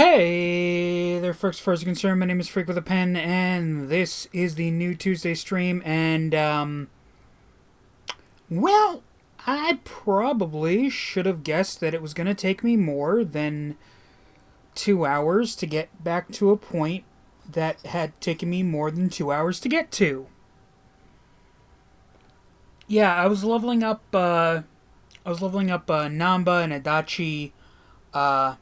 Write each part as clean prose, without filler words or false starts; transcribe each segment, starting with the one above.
Hey there, folks. As far as you're concerned, my name is Freak with a Pen, and this is the new Tuesday stream. And, well, I probably should have guessed that it was going to take me more than 2 hours to get back to a point that had taken me more than 2 hours to get to. Yeah, I was leveling up, Namba and Adachi, uh,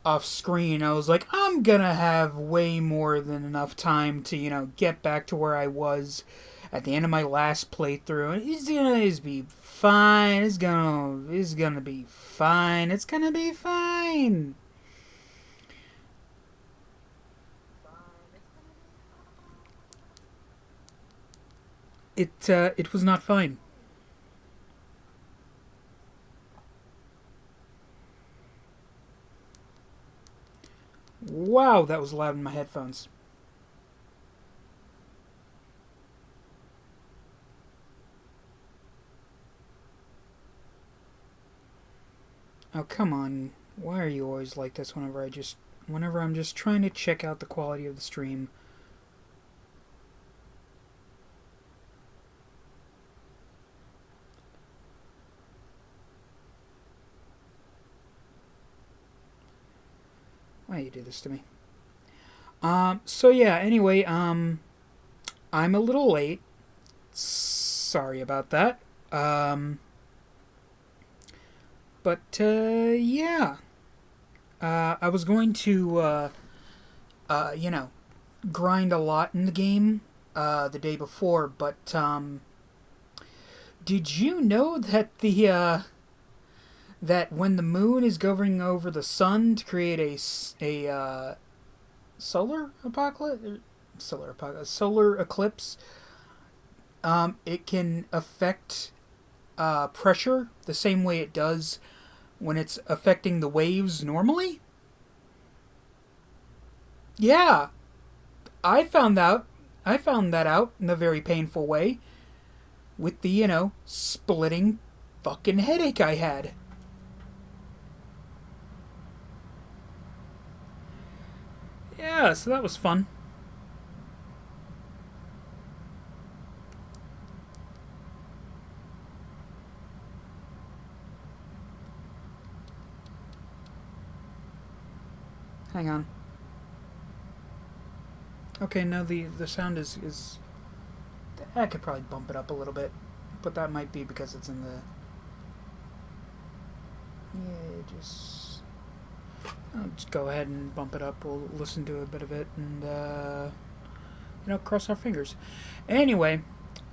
off screen. I was like, I'm gonna have way more than enough time to, get back to where I was at the end of my last playthrough. And it's be fine. It's gonna be fine. It's gonna be fine. It was not fine. Wow, that was loud in my headphones. Oh, come on. Why are you always like this whenever I'm just trying to check out the quality of the stream? Why do you do this to me? So yeah, anyway, I'm a little late. Sorry about that. But, yeah. I was going to, grind a lot in the game, the day before, but, did you know that that when the moon is going over the sun to create a solar apocalypse, solar eclipse, it can affect pressure the same way it does when it's affecting the waves normally? Yeah, I found out. I found that out in a very painful way with the, splitting fucking headache I had. Yeah, so that was fun. Hang on. Okay, no, the sound is I could probably bump it up a little bit, but that might be because it's in the... Yeah, I'll just go ahead and bump it up. We'll listen to a bit of it and, cross our fingers. Anyway,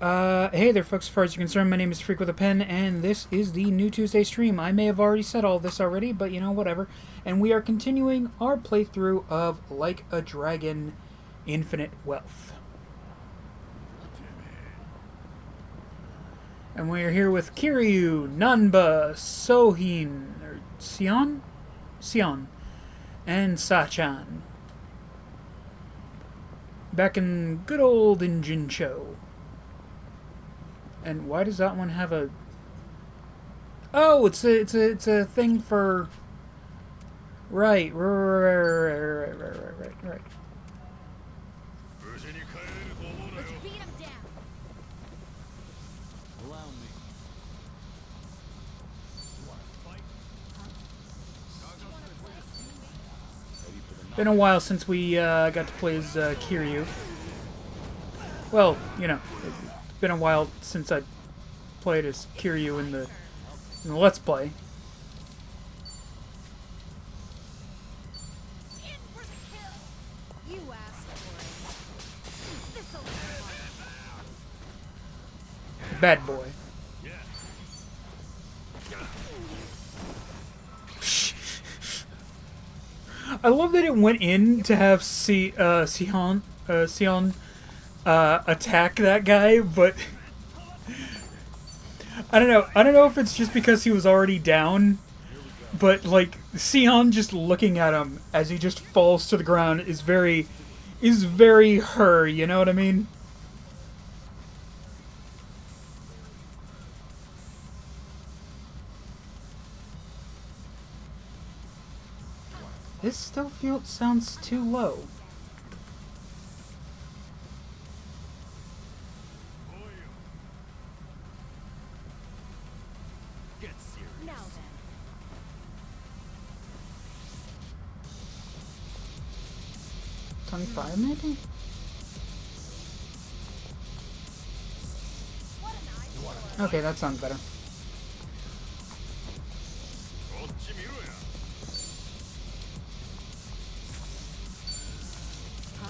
hey there, folks. As far as you're concerned, my name is Freak with a Pen, and this is the new Tuesday stream. I may have already said all this already, but, whatever. And we are continuing our playthrough of Like a Dragon Infinite Wealth. And we are here with Kiryu, Nanba, Sohin, or Sion, and Sachan. Back in good old Injincho. And why does that one have a... Oh, it's a thing for... Right. Let's beat him down. Allow me. You want to fight? Been a while since we got to play as Kiryu. Well, it's been a while since I played as Kiryu in the Let's Play. Bad boy. I love that it went in to have Sion attack that guy, but I don't know. I don't know if it's just because he was already down, but like Sion just looking at him as he just falls to the ground is very her. You know what I mean? This still sounds too low. Get serious. Now then. 25 maybe? Okay, that sounds better.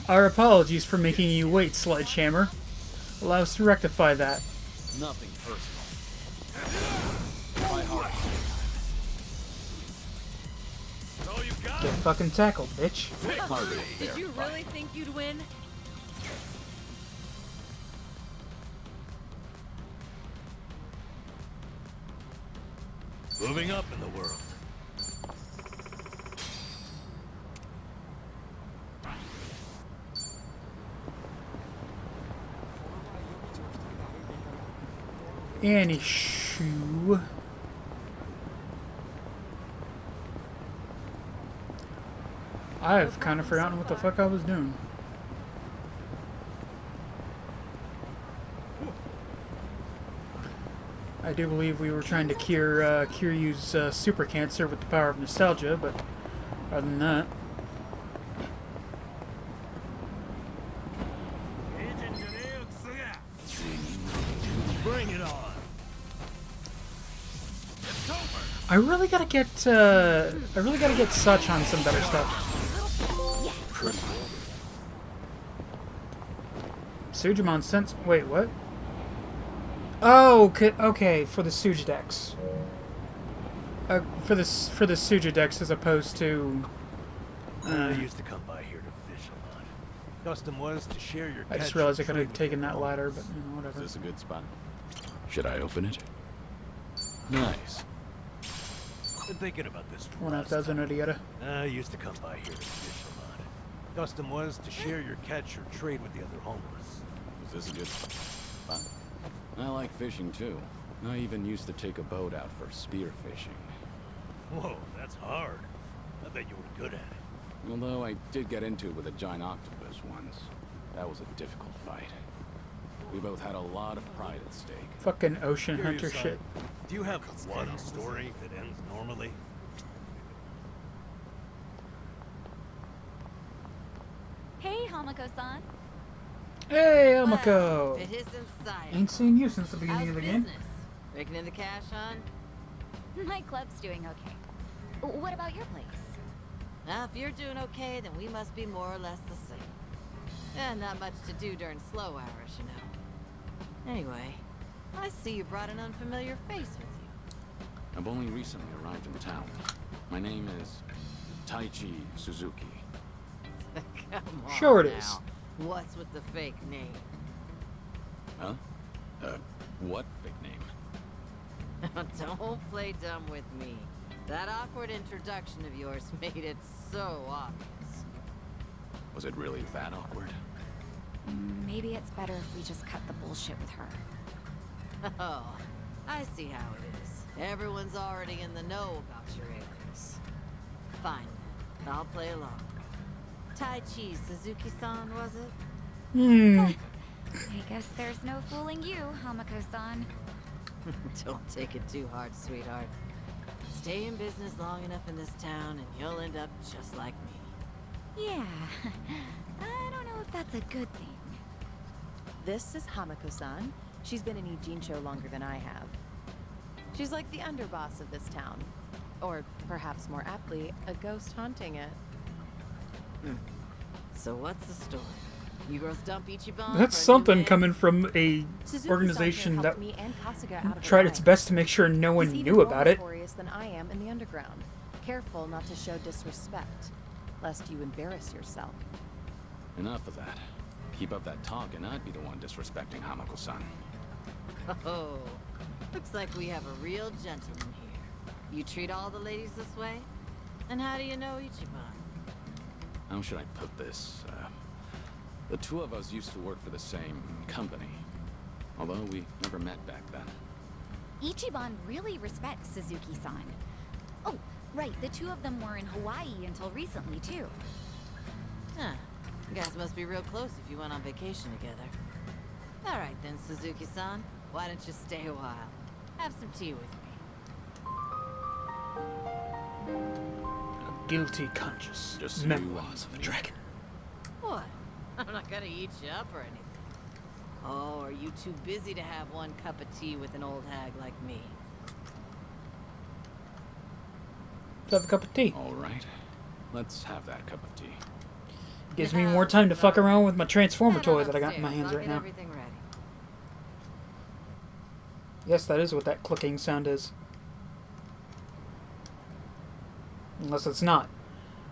Our apologies for making you wait, Sledgehammer. Allow us to rectify that. Nothing personal. Try hard. That's all you got? Get fucking tackled, bitch. Harder there. Did you really think you'd win? Moving up in the world. Any shoe. I've kind of forgotten what the fuck I was doing. I do believe we were trying to cure Kiryu's super cancer with the power of nostalgia, but other than that, Bring it on. It's over. I really gotta get Such on some better stuff. Sujimon sense. Wait, what? Oh, okay, for the Suj decks. For the Suja decks as opposed to. I used to come by here to fish a lot. Custom was to share your. I just realized I could have taken that ladder, but you know, whatever. Is this a good spot? Should I open it? Nice. Been thinking about this. for One half last dozen time. idiota. I used to come by here to fish a lot. Custom was to share your catch or trade with the other homeless. Is this a good spot? I like fishing too. I even used to take a boat out for spear fishing. Whoa, that's hard. I bet you were good at it. Although I did get into it with a giant octopus once. That was a difficult fight. We both had a lot of pride at stake. Fucking ocean Curious, hunter shit. Do you have one story that ends normally? Hey, Hamako-san. Hey, Well, Elmako! it isn't science. Ain't seen you since the beginning How's of the game. business? Raking in the cash, hon? My club's doing okay. What about your place? Now, if you're doing okay, then we must be more or less the same. Yeah, not much to do during slow hours, you know. Anyway, I see you brought an unfamiliar face with you. I've only recently arrived in town. My name is Taichi Suzuki. Come on Sure it now. is. What's with the fake name? Huh? What fake name? Don't play dumb with me. That awkward introduction of yours made it so obvious. Was it really that awkward? Maybe it's better if we just cut the bullshit with her. Oh, I see how it is. Everyone's already in the know about your alias. Fine, then. I'll play along. Taichi Suzuki-san, was it? I guess there's no fooling you, Hamako-san. Don't take it too hard, sweetheart. Stay in business long enough in this town and you'll end up just like me. Yeah, I don't know if that's a good thing. This is Hamako-san. She's been in Ijincho longer than I have. She's like the underboss of this town. Or perhaps more aptly, a ghost haunting it. So what's the story? You girls dump Ichiban for a That's new something man? coming from a Suzuki-san organization here that helped me and Kasuga out of tried the its mine. best to make sure no one He's even knew more about it. notorious than I am in the underground. Careful not to show disrespect, lest you embarrass yourself. Enough of that. Keep up that talk and I'd be the one disrespecting Hamako-san. Oh, looks like we have a real gentleman here. You treat all the ladies this way? And how do you know Ichiban? How should I put this? The two of us used to work for the same company. Although we never met back then. Ichiban really respects Suzuki-san. Oh, Right, the two of them were in Hawaii until recently, too. Huh. You guys must be real close if you went on vacation together. All right then, Suzuki-san. Why don't you stay a while? Have some tea with me. A guilty conscience. Just Memoirs of a dragon. What? I'm not gonna eat you up or anything. Oh, are you too busy to have one cup of tea with an old hag like me? Let's have a cup of tea. All right. Let's have that cup of tea. Gives me more time to fuck around with my Transformer Head toy on that I got in my upstairs. hands I'll right get now. everything ready. Yes, that is what that clicking sound is. Unless it's not.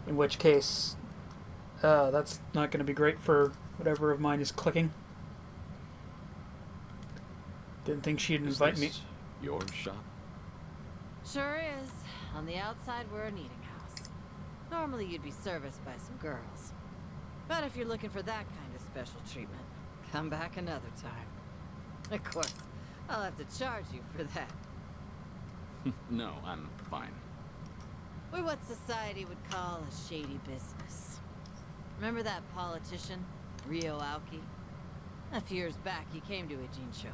In which case, that's not going to be great for whatever of mine is clicking. Didn't think she'd Is invite me. this your shop? Sure is. On the outside, we're an eating house. Normally, you'd be serviced by some girls. But if you're looking for that kind of special treatment, come back another time. Of course, I'll have to charge you for that. No, I'm fine. We're what society would call a shady business. Remember that politician, Rio Aoki? A few years back, he came to a Jinsho.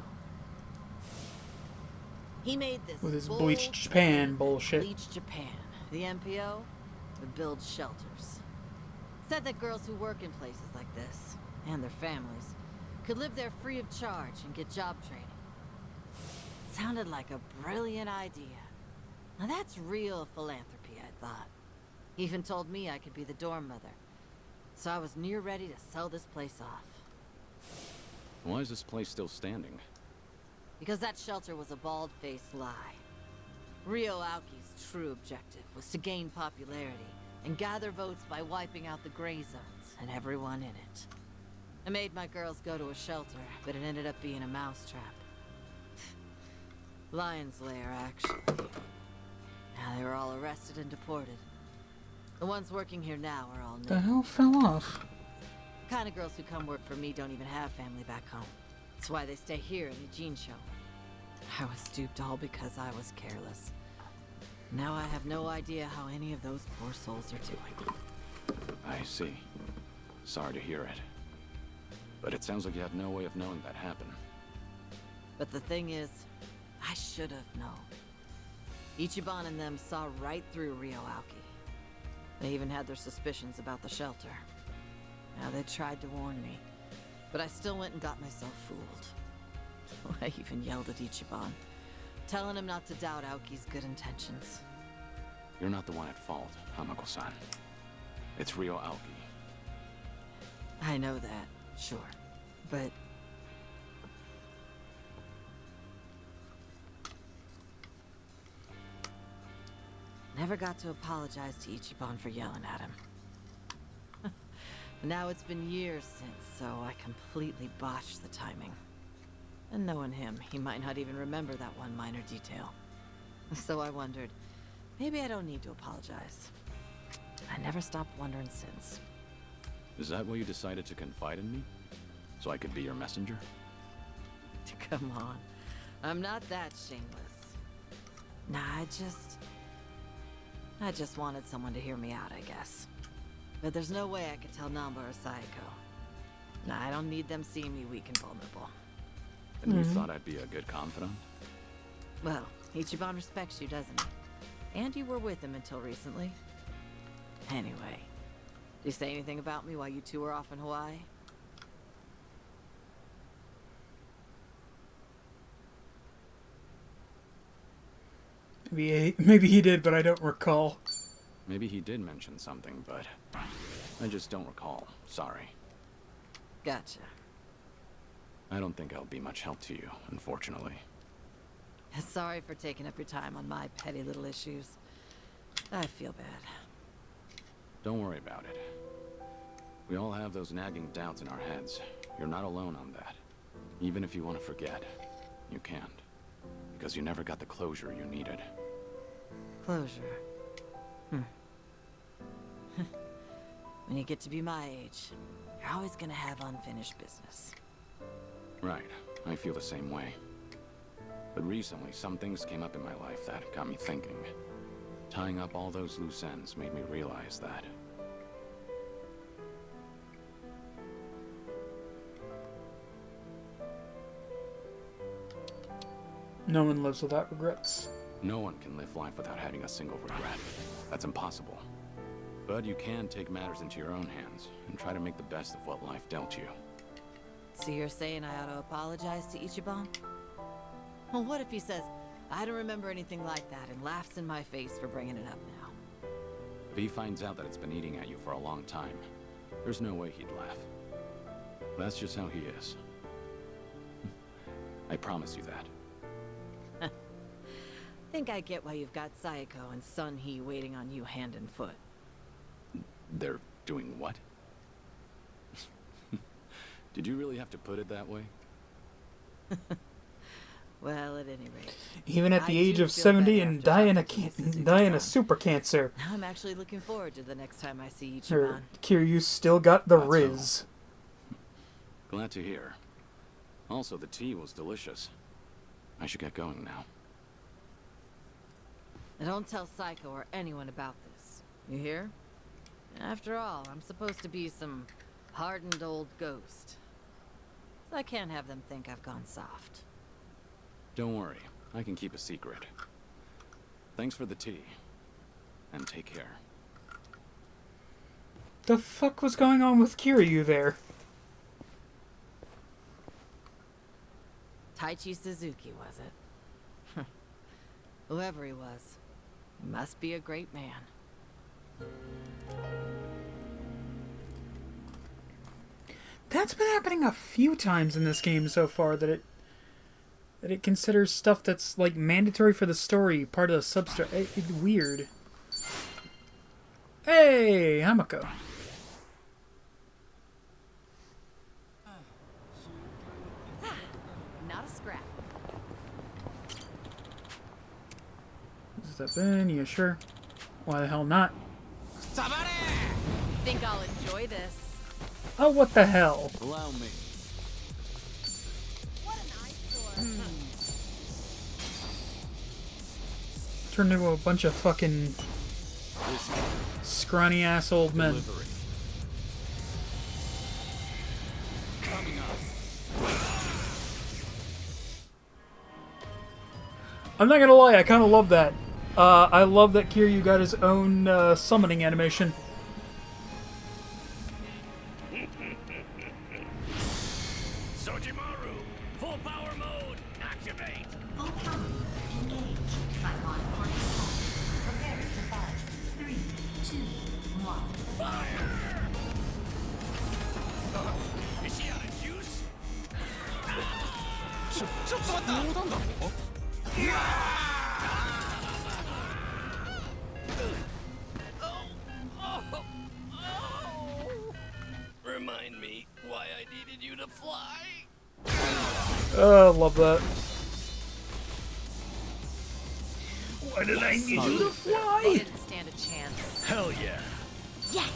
He made this With his bold Bleach Japan claim that bullshit. Bleach Japan, the MPO, would build shelters. Said that girls who work in places like this, and their families, could live there free of charge and get job training. Sounded like a brilliant idea. Now that's real philanthropy, I thought. He even told me I could be the dorm mother. So I was near ready to sell this place off. Why is this place still standing? Because that shelter was a bald-faced lie. Rio Aoki's true objective was to gain popularity and gather votes by wiping out the gray zones and everyone in it. I made my girls go to a shelter, but it ended up being a mousetrap. Lion's lair, actually. Now they were all arrested and deported. The ones working here now are all The new. hell fell off? The kind of girls who come work for me don't even have family back home. That's why they stay here in the Jinsho. I was duped all because I was careless. Now I have no idea how any of those poor souls are doing. I see. Sorry to hear it. But it sounds like you had no way of knowing that happened. But the thing is, I should have known. Ichiban and them saw right through Rio Aoki. They even had their suspicions about the shelter. Now they tried to warn me, but I still went and got myself fooled. I even yelled at Ichiban, telling him not to doubt Aoki's good intentions. You're not the one at fault, Hamako-san. It's Rio Aoki. I know that, sure, but... Never got to apologize to Ichiban for yelling at him. Now it's been years since, so I completely botched the timing. And knowing him, he might not even remember that one minor detail. So I wondered, maybe I don't need to apologize. I never stopped wondering since. Is that why you decided to confide in me? So I could be your messenger? Come on. I'm not that shameless. Nah, I just wanted someone to hear me out, I guess. But there's no way I could tell Namba or Sayako. Nah, I don't need them seeing me weak and vulnerable. And you thought I'd be a good confidant? Well, Ichiban respects you, doesn't he? And you were with him until recently. Anyway, did you say anything about me while you two were off in Hawaii? Maybe he did, but I don't recall. Maybe he did mention something, but I just don't recall. Sorry. Gotcha. I don't think I'll be much help to you, unfortunately. Sorry for taking up your time on my petty little issues. I feel bad. Don't worry about it. We all have those nagging doubts in our heads. You're not alone on that. Even if you want to forget, you can't. Because you never got the closure you needed. Closure. When you get to be my age, you're always gonna have unfinished business. Right. I feel the same way. But recently, some things came up in my life that got me thinking. Tying up all those loose ends made me realize that. No one lives without regrets. No one can live life without having a single regret. That's impossible. But you can take matters into your own hands and try to make the best of what life dealt you. So you're saying I ought to apologize to Ichiban? Well, what if he says, I don't remember anything like that, and laughs in my face for bringing it up now? If he finds out that it's been eating at you for a long time, there's no way he'd laugh. That's just how he is. I promise you that. Think I get why you've got Sayako and Sun Hee waiting on you hand and foot. They're doing what? Did you really have to put it that way? Well, at any rate. Even at the I age do of feel 70 better and after dying talking to Suzuki-san. dying of super cancer. Now I'm actually looking forward to the next time I see Or Ichiban. Kiryu still got the That's Riz. Glad to hear. Also, the tea was delicious. I should get going now. And don't tell Psycho or anyone about this. You hear? After all, I'm supposed to be some hardened old ghost. So I can't have them think I've gone soft. Don't worry, I can keep a secret. Thanks for the tea. And take care. The fuck was going on with Kiryu there? Taichi Suzuki, was it? Whoever he was, he must be a great man. That's been happening a few times in this game so far, that it considers stuff that's like mandatory for the story part of the substory. It's weird. Hey, Hamako. Not a scrap. Step in, you sure? Why the hell not? Think I'll enjoy this. Oh, what the hell? Allow me. What an eyesore. Turned into a bunch of fucking scrawny ass old men. Delivery. Coming up. I'm not gonna lie, I kind of love that. I love that Kiryu got his own summoning animation. Sojimaru, full power mode, activate. Full power. Engage. Cyclone point. Prepare to fight. 3, 2, 1. Fire! Is she out of juice? Remind me why I needed you to fly. I love that. Why did I need you to fly? Didn't stand a chance. Hell yeah. Yes!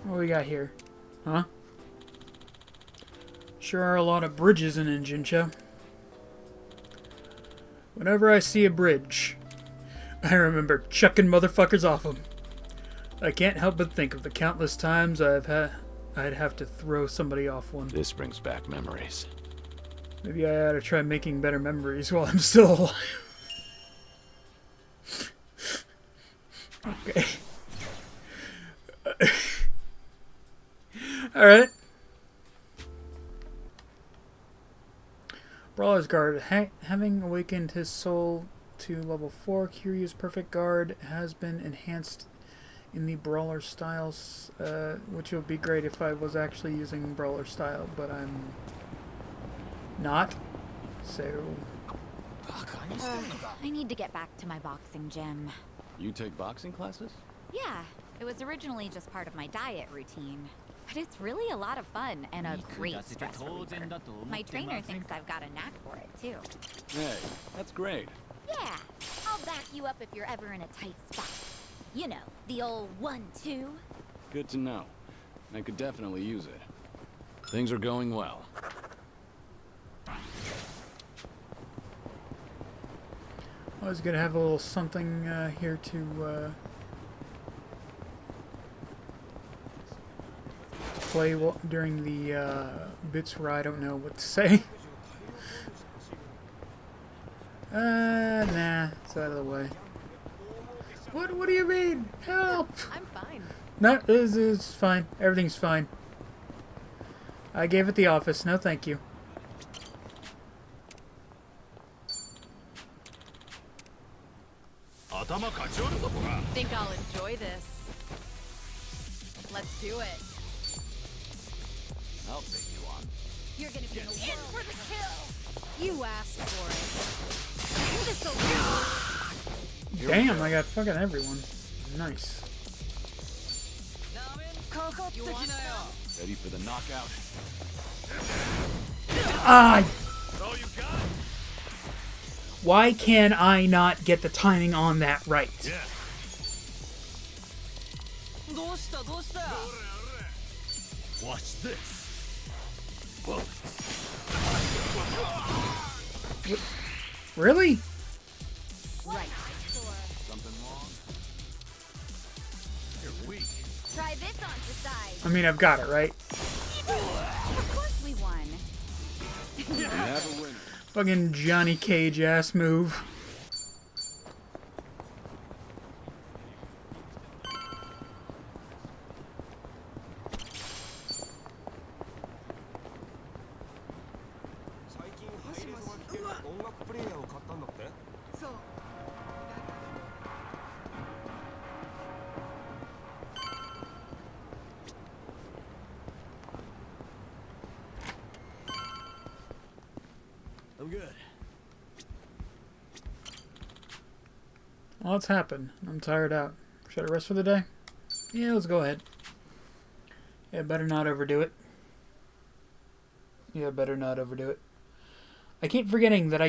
What do we got here? Huh? Sure are a lot of bridges in Jincho. Whenever I see a bridge, I remember chucking motherfuckers off them. I can't help but think of the countless times I'd have to throw somebody off one. This brings back memories. Maybe I ought to try making better memories while I'm still alive. Okay. Alright. Brawler's Guard. Having awakened his soul to level 4, Kiryu's Perfect Guard has been enhanced in the Brawler styles, which would be great if I was actually using Brawler style, but I'm not. So... I need to get back to my boxing gym. You take boxing classes? Yeah, it was originally just part of my diet routine. But it's really a lot of fun and a great stress reliever. My trainer thinks I've got a knack for it, too. Hey, that's great. Yeah, I'll back you up if you're ever in a tight spot. You know, the old 1-2. Good to know. I could definitely use it. Things are going well. I was gonna have a little something here to play during the bits where I don't know what to say. Nah, it's out of the way. What do you mean? Help! I'm fine. No, it's fine. Everything's fine. I gave it the office. No, thank you. Think I'll enjoy this. Let's do it. I'll take you on. You're gonna be in for the kill. You asked for Damn, I got fucking everyone. Nice. it. You want some? Ready for the knockout? Ah! Why can I not get the timing on that right? Yeah. Watch this. Really? Right. Something wrong? You're weak. Try this on for size. I mean, I've got it, right? Of course we won. We have a winner. Fucking Johnny Cage ass move. I'm good. Well, it's happened. I'm tired out. Should I rest for the day? Yeah, let's go ahead. Yeah, better not overdo it. Yeah, better not overdo it. I keep forgetting that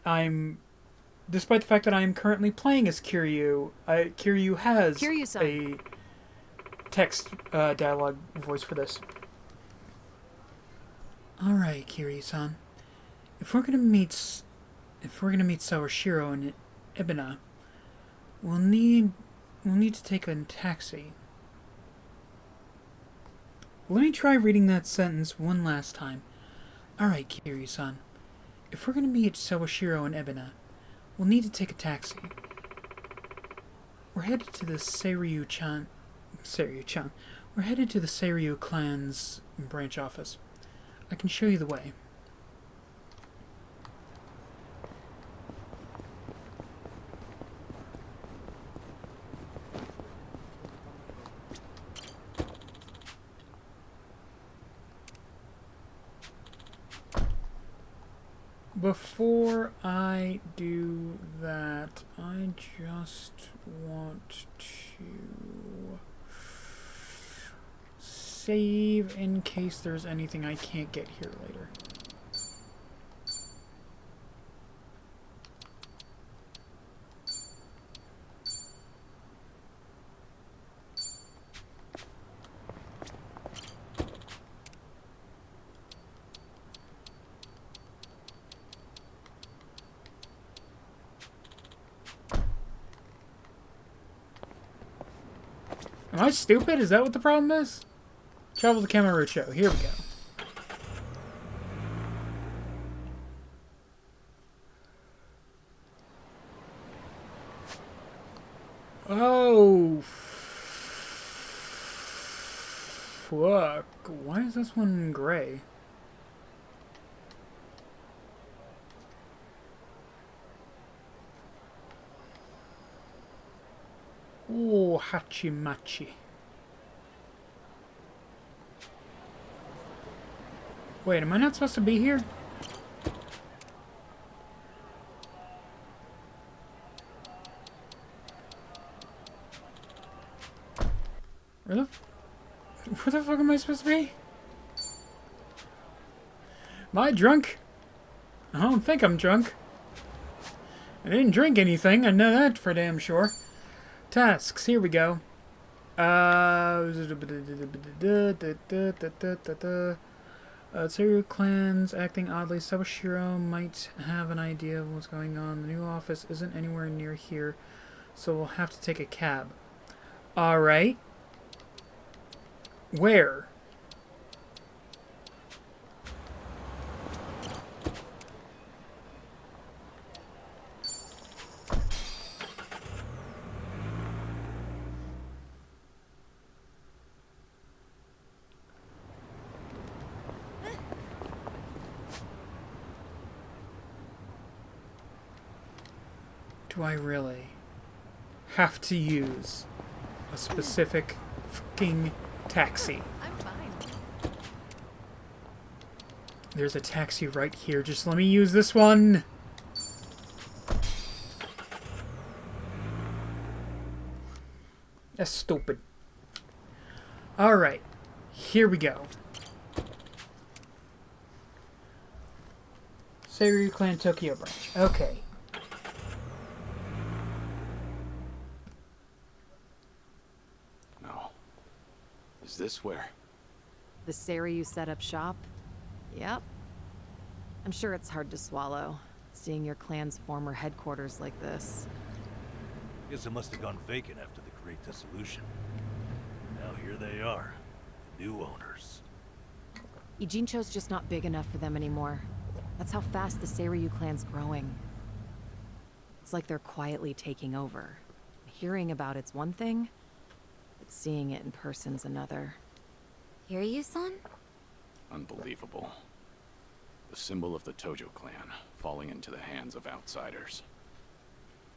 I'm, despite the fact that I am currently playing as Kiryu, Kiryu has Kiryu-san. a text dialogue voice for this. Alright, Kiryu-san. If we're gonna meet Sawashiro and Ibina, we'll need to take a taxi. Let me try reading that sentence one last time. Alright, Kiryu-san. If we're gonna meet Sawashiro and Ibina, we'll need to take a taxi. We're headed to the Seiryu-chan. We're headed to the Seiryu clan's branch office. I can show you the way. Before I do that, I just want to save in case there's anything I can't get here later. Am I stupid? Is that what the problem is? Travel to Kamurocho. Here we go. Oh, fuck. Why is this one gray? Oh, Hachimachi. Wait, am I not supposed to be here? Where the fuck am I supposed to be? Am I drunk? I don't think I'm drunk. I didn't drink anything, I know that for damn sure. Tasks, here we go. Seiryu clans acting oddly. Sawashiro might have an idea of what's going on. The new office isn't anywhere near here, so we'll have to take a cab. Alright. Where? Do I really have to use a specific fucking taxi? I'm fine. There's a taxi right here. Just let me use this one. That's stupid. Alright. Here we go. Seiryu Clan Tokyo branch. Okay. No. Is this where? The Seiryu set up shop? Yep. I'm sure it's hard to swallow, seeing your clan's former headquarters like this. Guess it must have gone vacant after the Great Dissolution. Now here they are, the new owners. Ijincho's just not big enough for them anymore. That's how fast the Seiryu clan's growing. It's like they're quietly taking over. Hearing about it's one thing, but seeing it in person's another. Hear you, son? Unbelievable. The symbol of the Tojo clan falling into the hands of outsiders.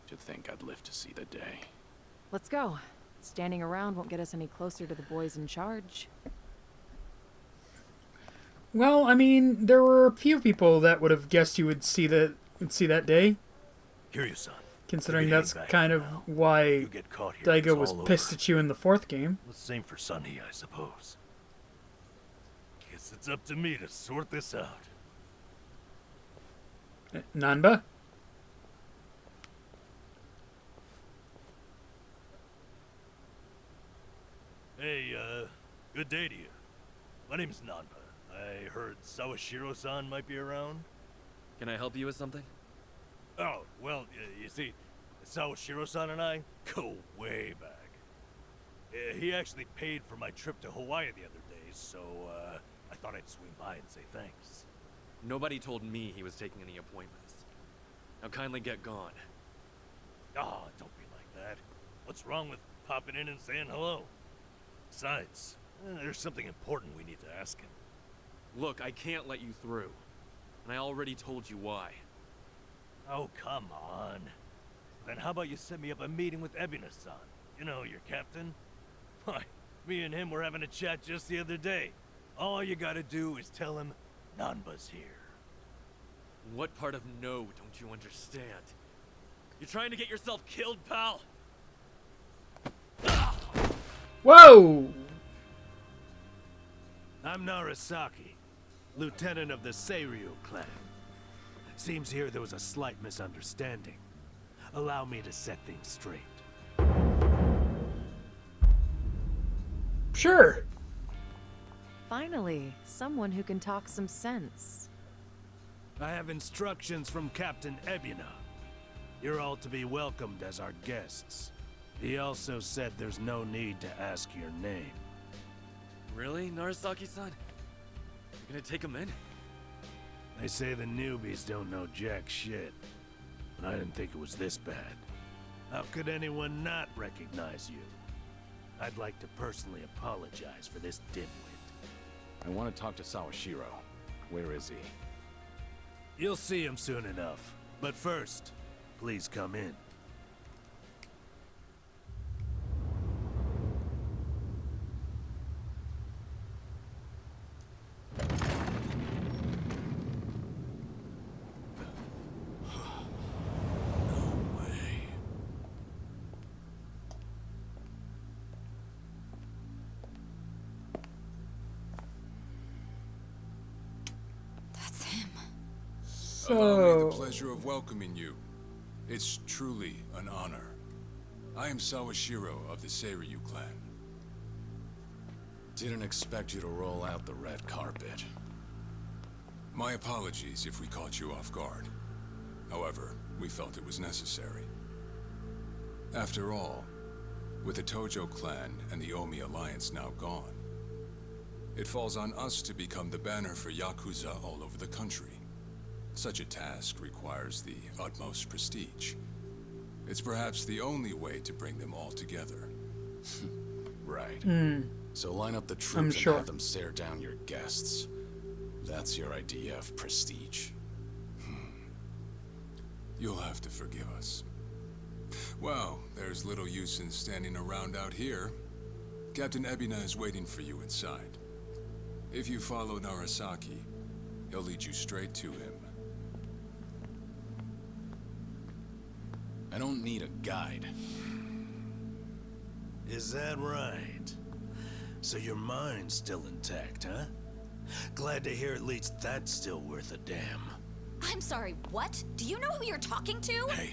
To think I'd live to see the day. Let's go. Standing around won't get us any closer to the boys in charge. Well, I mean, there were a few people that would have guessed you would see that day. Here you, son. Considering You're that's getting back kind of now. why You get caught here, Daigo it's was all pissed over. at you in the fourth game. The same for Sunny, I suppose. Guess it's up to me to sort this out. Nanba? Hey, good day to you. My name's Nanba. I heard Sawashiro-san might be around. Can I help you with something? Oh, well, you see, Sawashiro-san and I go way back. He actually paid for my trip to Hawaii the other day, so, I thought I'd swing by and say thanks. Nobody told me he was taking any appointments. Now kindly get gone. Oh, don't be like that. What's wrong with popping in and saying hello? Besides, there's something important we need to ask him. Look, I can't let you through. And I already told you why. Oh, come on. Then how about you set me up a meeting with Ebina-san? You know, your captain? Why, me and him were having a chat just the other day. All you gotta do is tell him Nanba's here. What part of no don't you understand? You trying to get yourself killed, pal? Whoa! I'm Narasaki, lieutenant of the Seiryu clan. Seems here there was a slight misunderstanding. Allow me to set things straight. Sure. Finally, someone who can talk some sense. I have instructions from Captain Ebina. You're all to be welcomed as our guests. He also said there's no need to ask your name. Really, Narasaki-san? You're gonna take him in? They say the newbies don't know jack shit. But I didn't think it was this bad. How could anyone not recognize you? I'd like to personally apologize for this dimwit. I want to talk to Sawashiro. Where is he? You'll see him soon enough. But first, please come in. That's him. Allow me the So, pleasure of welcoming you. It's truly an honor. I am Sawashiro of the Seiryu clan. Didn't expect you to roll out the red carpet. My apologies if we caught you off guard. However, we felt it was necessary. After all, with the Tojo clan and the Omi alliance now gone, it falls on us to become the banner for Yakuza all over the country. Such a task requires the utmost prestige. It's perhaps the only way to bring them all together. Right. Hmm. So line up the troops I'm and sure. have them stare down your guests. That's your idea of prestige. You'll have to forgive us. Well, there's little use in standing around out here. Captain Ebina is waiting for you inside. If you follow Narasaki, he'll lead you straight to him. I don't need a guide. Is that right? So your mind's still intact, huh? Glad to hear at least that's still worth a damn. I'm sorry, what? Do you know who you're talking to? Hey,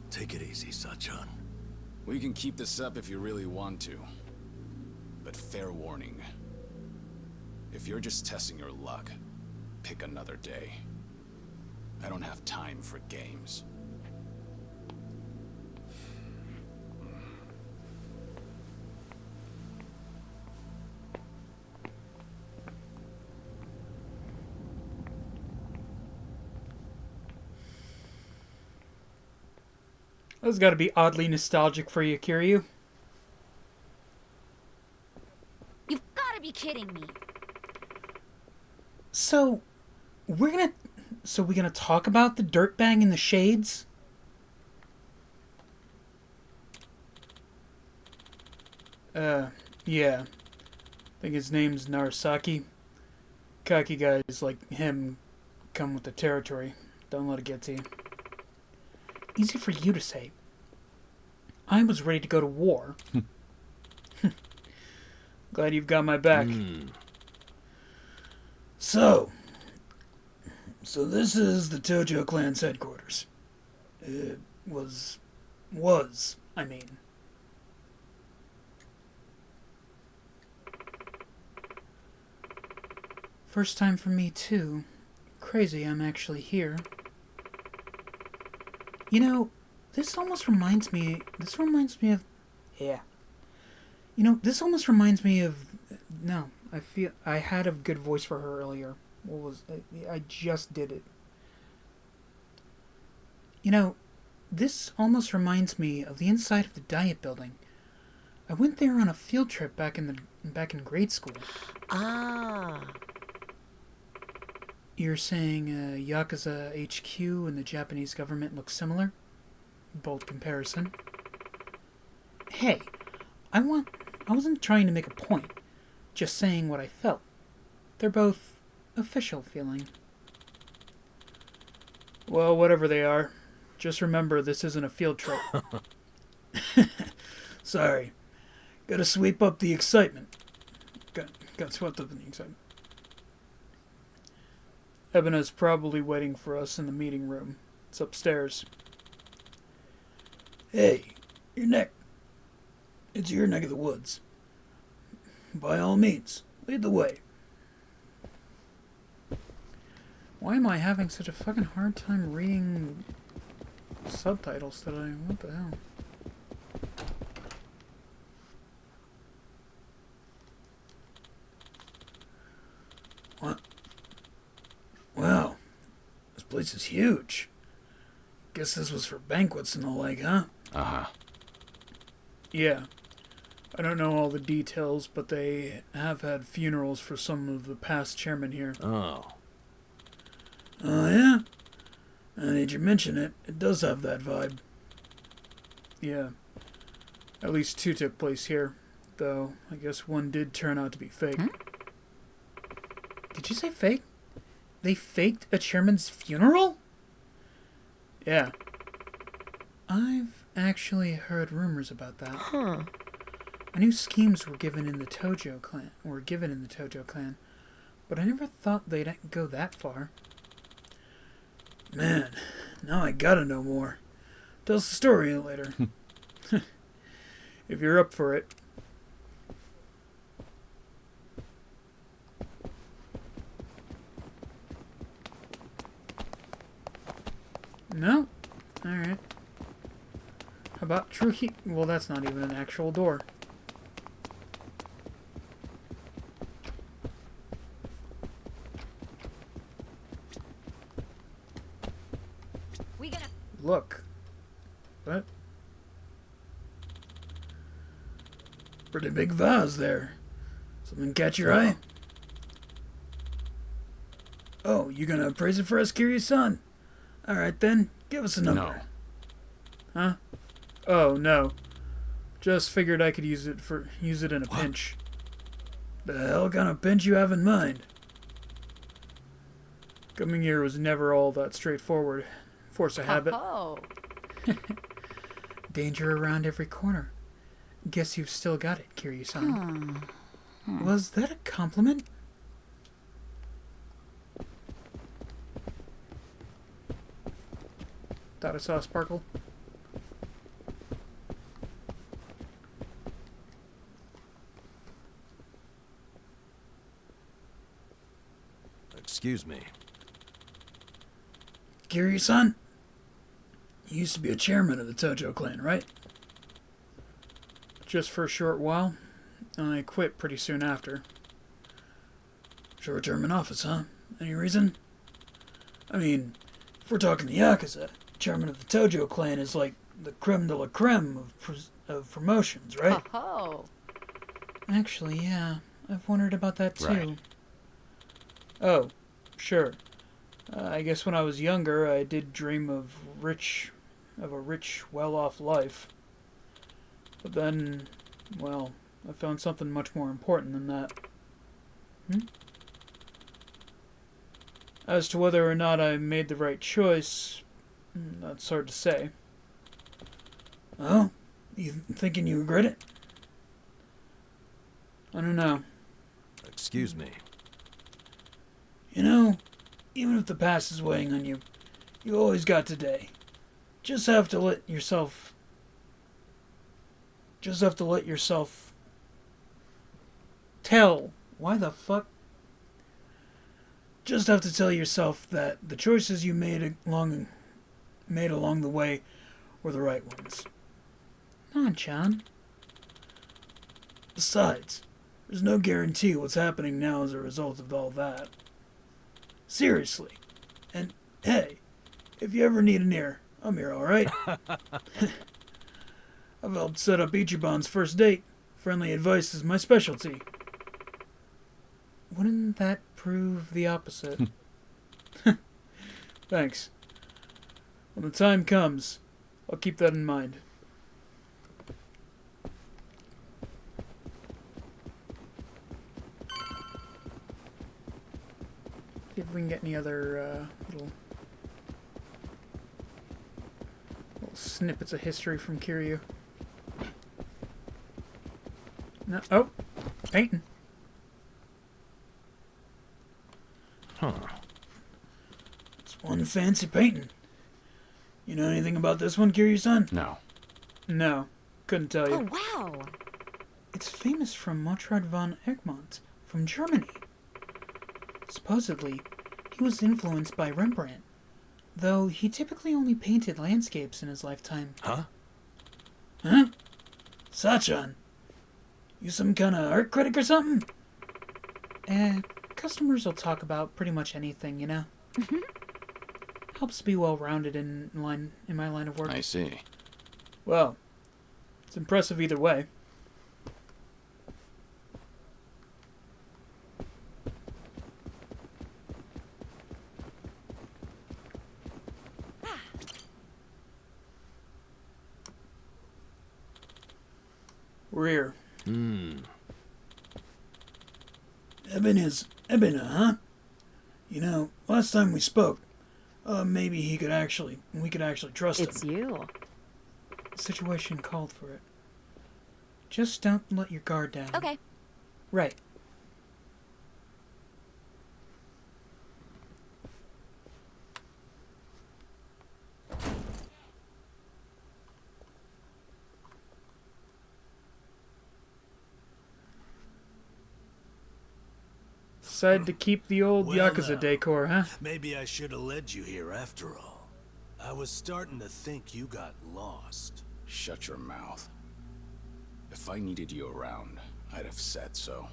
take it easy, Sachan. We can keep this up if you really want to. But fair warning. If you're just testing your luck, pick another day. I don't have time for games. That's got to be oddly nostalgic for you, Kiryu. You've got to be kidding me. So, we're gonna talk about the dirtbag in the shades? Yeah. I think his name's Narasaki. Cocky guys like him come with the territory. Don't let it get to you. Easy for you to say. I was ready to go to war. Glad you've got my back. So this is the Tojo clan's headquarters. It was, I mean. First time for me too. Crazy I'm actually here. You know, this almost reminds me of, yeah. You know, this almost reminds me of, no, I feel, I had a good voice for her earlier. What was, I just did it. You know, this almost reminds me of the inside of the Diet Building. I went there on a field trip back in grade school. Ah. You're saying Yakuza HQ and the Japanese government look similar? Bold comparison. Hey, I wasn't trying to make a point, just saying what I felt. They're both official feeling. Well, whatever they are, just remember this isn't a field trip. Sorry. Gotta sweep up the excitement. Got swept up in the excitement. Ebina's probably waiting for us in the meeting room. It's upstairs. Hey, it's your neck of the woods. By all means, lead the way. Why am I having such a fucking hard time reading subtitles today? What the hell? What? Wow, this place is huge. Guess this was for banquets and the like, huh? Uh-huh. Yeah. I don't know all the details, but they have had funerals for some of the past chairmen here. Oh. Oh, yeah? Now that you mention it, it does have that vibe. Yeah. At least 2 took place here, though I guess one did turn out to be fake. Did you say fake? They faked a chairman's funeral? Yeah. I've actually heard rumors about that. Huh. I knew schemes were given in the Tojo clan, but I never thought they'd go that far. Man, now I gotta know more. Tell us the story later. If you're up for it. No? Alright. How about true heat? Well, that's not even an actual door. We gonna... Look. What? Pretty big vase there. Something catch your eye? Oh, you gonna appraise it for us, Kiryu-san? Alright then, give us a number. No. Huh? Oh, no. Just figured I could use it in a pinch. The hell kind of pinch you have in mind? Coming here was never all that straightforward. Force a habit. Oh. Danger around every corner. Guess you've still got it, Kiryu-san. Was that a compliment? Thought I saw a sparkle. Excuse me. Kiryu-san? You used to be a chairman of the Tojo clan, right? Just for a short while. I quit pretty soon after. Short term in office, huh? Any reason? I mean, if we're talking the Yakuza, chairman of the Tojo clan is like the creme de la creme of promotions, right? Oh. Actually, yeah. I've wondered about that too. Right. Oh, sure. I guess when I was younger, I did dream of a rich, well-off life. But then, well, I found something much more important than that. As to whether or not I made the right choice, that's hard to say. Oh, you thinking you regret it? I don't know. Excuse me. You know, even if the past is weighing on you, you always got today. Just have to let yourself tell. Why the fuck? Just have to tell yourself that the choices you made along the way were the right ones. Come on, John. Besides, there's no guarantee what's happening now as a result of all that. Seriously. And, hey, if you ever need an ear, I'm here, alright? I've helped set up Ichiban's first date. Friendly advice is my specialty. Wouldn't that prove the opposite? Thanks. When the time comes, I'll keep that in mind. See if we can get any other little snippets of history from Kiryu. No. Oh, painting. Huh. It's one fancy painting. You know anything about this one, Kiryu-san? No. No, couldn't tell you. Oh, wow. It's famous from Mozart von Egmont from Germany. Supposedly, he was influenced by Rembrandt, though he typically only painted landscapes in his lifetime. Huh? Huh? Sachan, you some kind of art critic or something? Customers will talk about pretty much anything, you know? Helps to be well-rounded in my line of work. I see. Well, it's impressive either way. We're here. Ebina, huh? You know, last time we spoke, maybe we could actually trust him. It's you. The situation called for it. Just don't let your guard down. Okay. Right. Decided to keep the old Well, Yakuza now, decor, huh? Maybe I should have led you here after all. I was starting to think you got lost. Shut your mouth. If I needed you around, I'd have said so.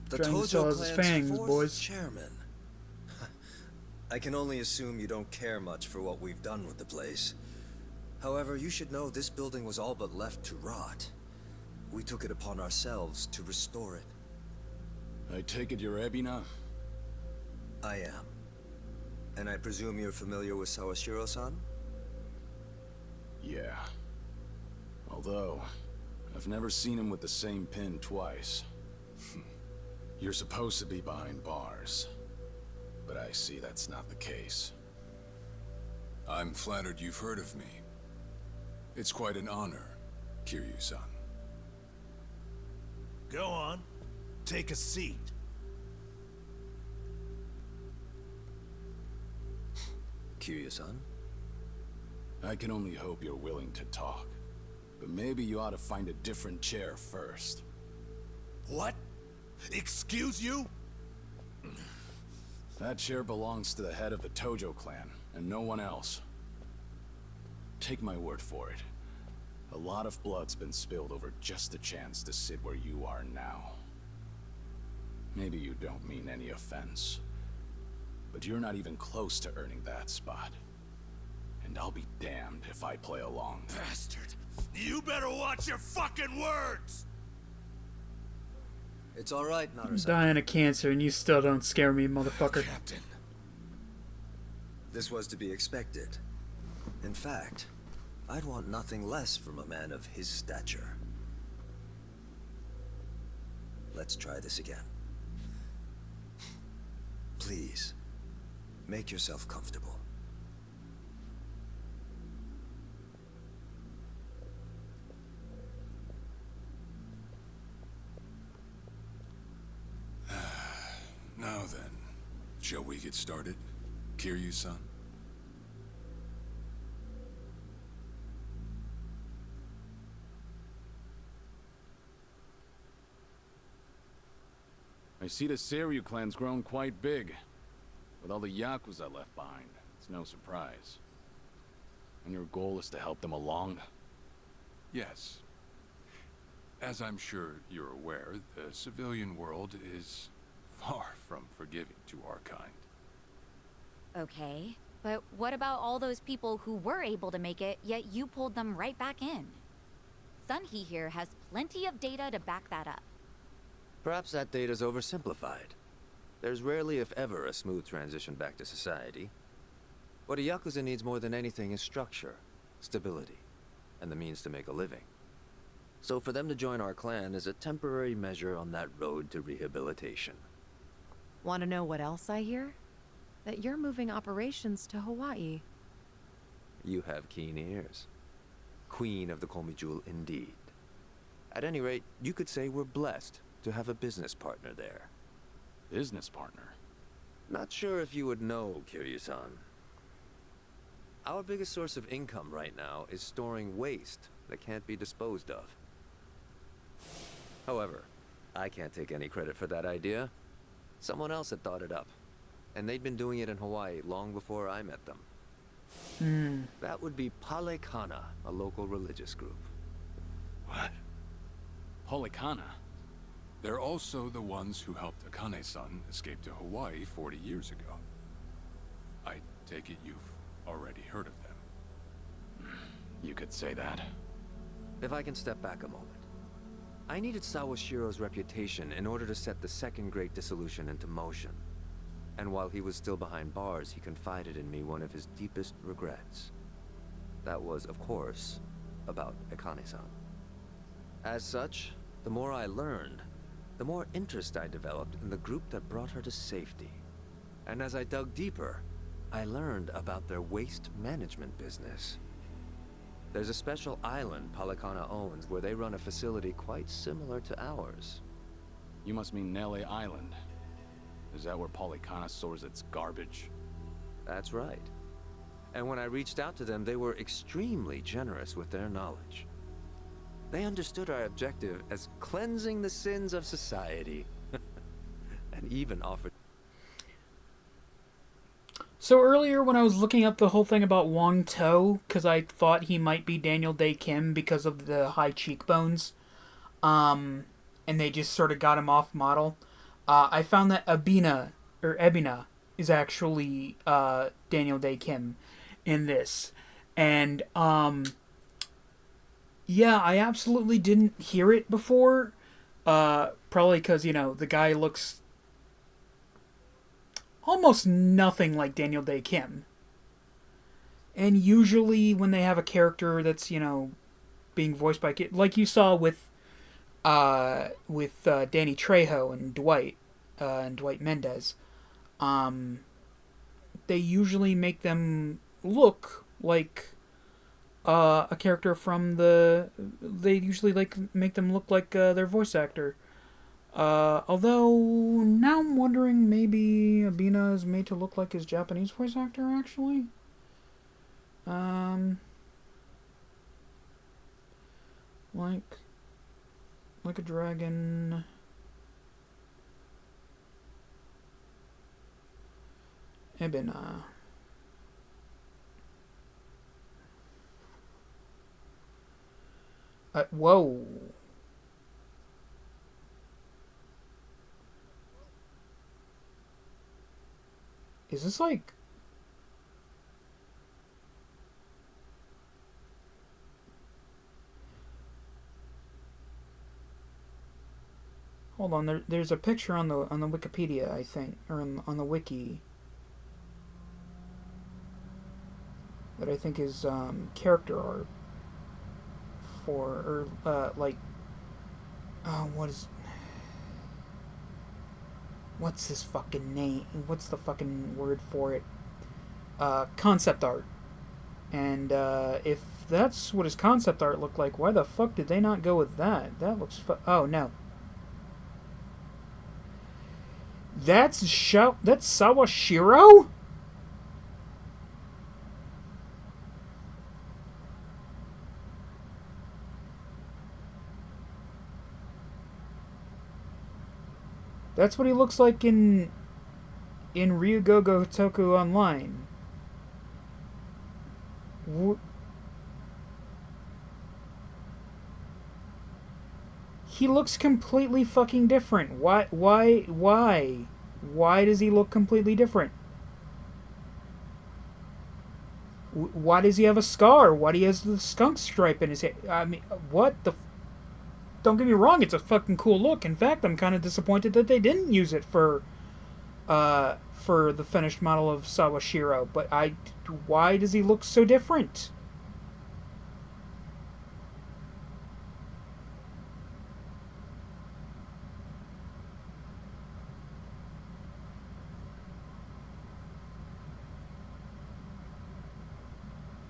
The Trying to sell Tojo us his clan's fangs, fourth boys. chairman. I can only assume you don't care much for what we've done with the place. However, you should know this building was all but left to rot. We took it upon ourselves to restore it. I take it you're Ebina? I am. And I presume you're familiar with Sawashiro-san? Yeah. Although, I've never seen him with the same pin twice. You're supposed to be behind bars. But I see that's not the case. I'm flattered you've heard of me. It's quite an honor, Kiryu-san. Go on. Take a seat. Kiryu-san? I can only hope you're willing to talk. But maybe you ought to find a different chair first. What? Excuse you? That chair belongs to the head of the Tojo clan, and no one else. Take my word for it. A lot of blood's been spilled over just a chance to sit where you are now. Maybe you don't mean any offense, but you're not even close to earning that spot. And I'll be damned if I play along. Bastard! You better watch your fucking words! It's all right, I'm Naruto. dying of cancer and you still don't scare me, motherfucker. Captain. This was to be expected. In fact, I'd want nothing less from a man of his stature. Let's try this again. Please, make yourself comfortable. Now then, shall we get started, Kiryu-san? I see the Seiryu clan's grown quite big. With all the Yakuza left behind, it's no surprise. And your goal is to help them along? Yes. As I'm sure you're aware, the civilian world is far from forgiving to our kind. Okay, but what about all those people who were able to make it, yet you pulled them right back in? Sunhee here has plenty of data to back that up. Perhaps that data's oversimplified. There's rarely, if ever, a smooth transition back to society. What a Yakuza needs more than anything is structure, stability, and the means to make a living. So for them to join our clan is a temporary measure on that road to rehabilitation. Want to know what else I hear? That you're moving operations to Hawaii. You have keen ears. Queen of the Komi Jewel, indeed. At any rate, you could say we're blessed to have a business partner there. Business partner? Not sure if you would know, Kiryu-san. Our biggest source of income right now is storing waste that can't be disposed of. However, I can't take any credit for that idea. Someone else had thought it up, and they'd been doing it in Hawaii long before I met them. That would be Palekana, a local religious group. What? Polikana? They're also the ones who helped Akane-san escape to Hawaii 40 years ago. I take it you've already heard of them. You could say that. If I can step back a moment. I needed Sawashiro's reputation in order to set the second great dissolution into motion. And while he was still behind bars, he confided in me one of his deepest regrets. That was, of course, about Akane-san. As such, the more I learned, the more interest I developed in the group that brought her to safety. And as I dug deeper, I learned about their waste management business. There's a special island Palekana owns where they run a facility quite similar to ours. You must mean Nele Island. Is that where Polikana stores its garbage? That's right. And when I reached out to them, they were extremely generous with their knowledge. They understood our objective as cleansing the sins of society. And even offered... So earlier when I was looking up the whole thing about Wong To, because I thought he might be Daniel Day Kim because of the high cheekbones, and they just sort of got him off model, I found that Ebina is actually Daniel Day Kim in this. And yeah, I absolutely didn't hear it before. Probably because, the guy looks almost nothing like Daniel Day Kim. And usually when they have a character that's, being voiced by like you saw with Danny Trejo and Dwight Mendez, they usually make them look like a character from they usually make them look like their voice actor. Although now I'm wondering maybe Abina is made to look like his Japanese voice actor actually. Like a dragon. Ebina. Whoa. Is this like... Hold on, there's a picture on the Wikipedia, I think, or on the wiki, that I think is character art for, or what's this fucking name? What's the fucking word for it? Concept art. And if that's what his concept art looked like, why the fuck did they not go with that? That looks oh no. That's Sawashiro? That's what he looks like in Ryugo Gotoku Online. He looks completely fucking different. Why does he look completely different? Why does he have a scar? Why do he has the skunk stripe in his head? I mean, what the... Don't get me wrong, it's a fucking cool look. In fact, I'm kind of disappointed that they didn't use it for the finished model of Sawashiro. But why does he look so different?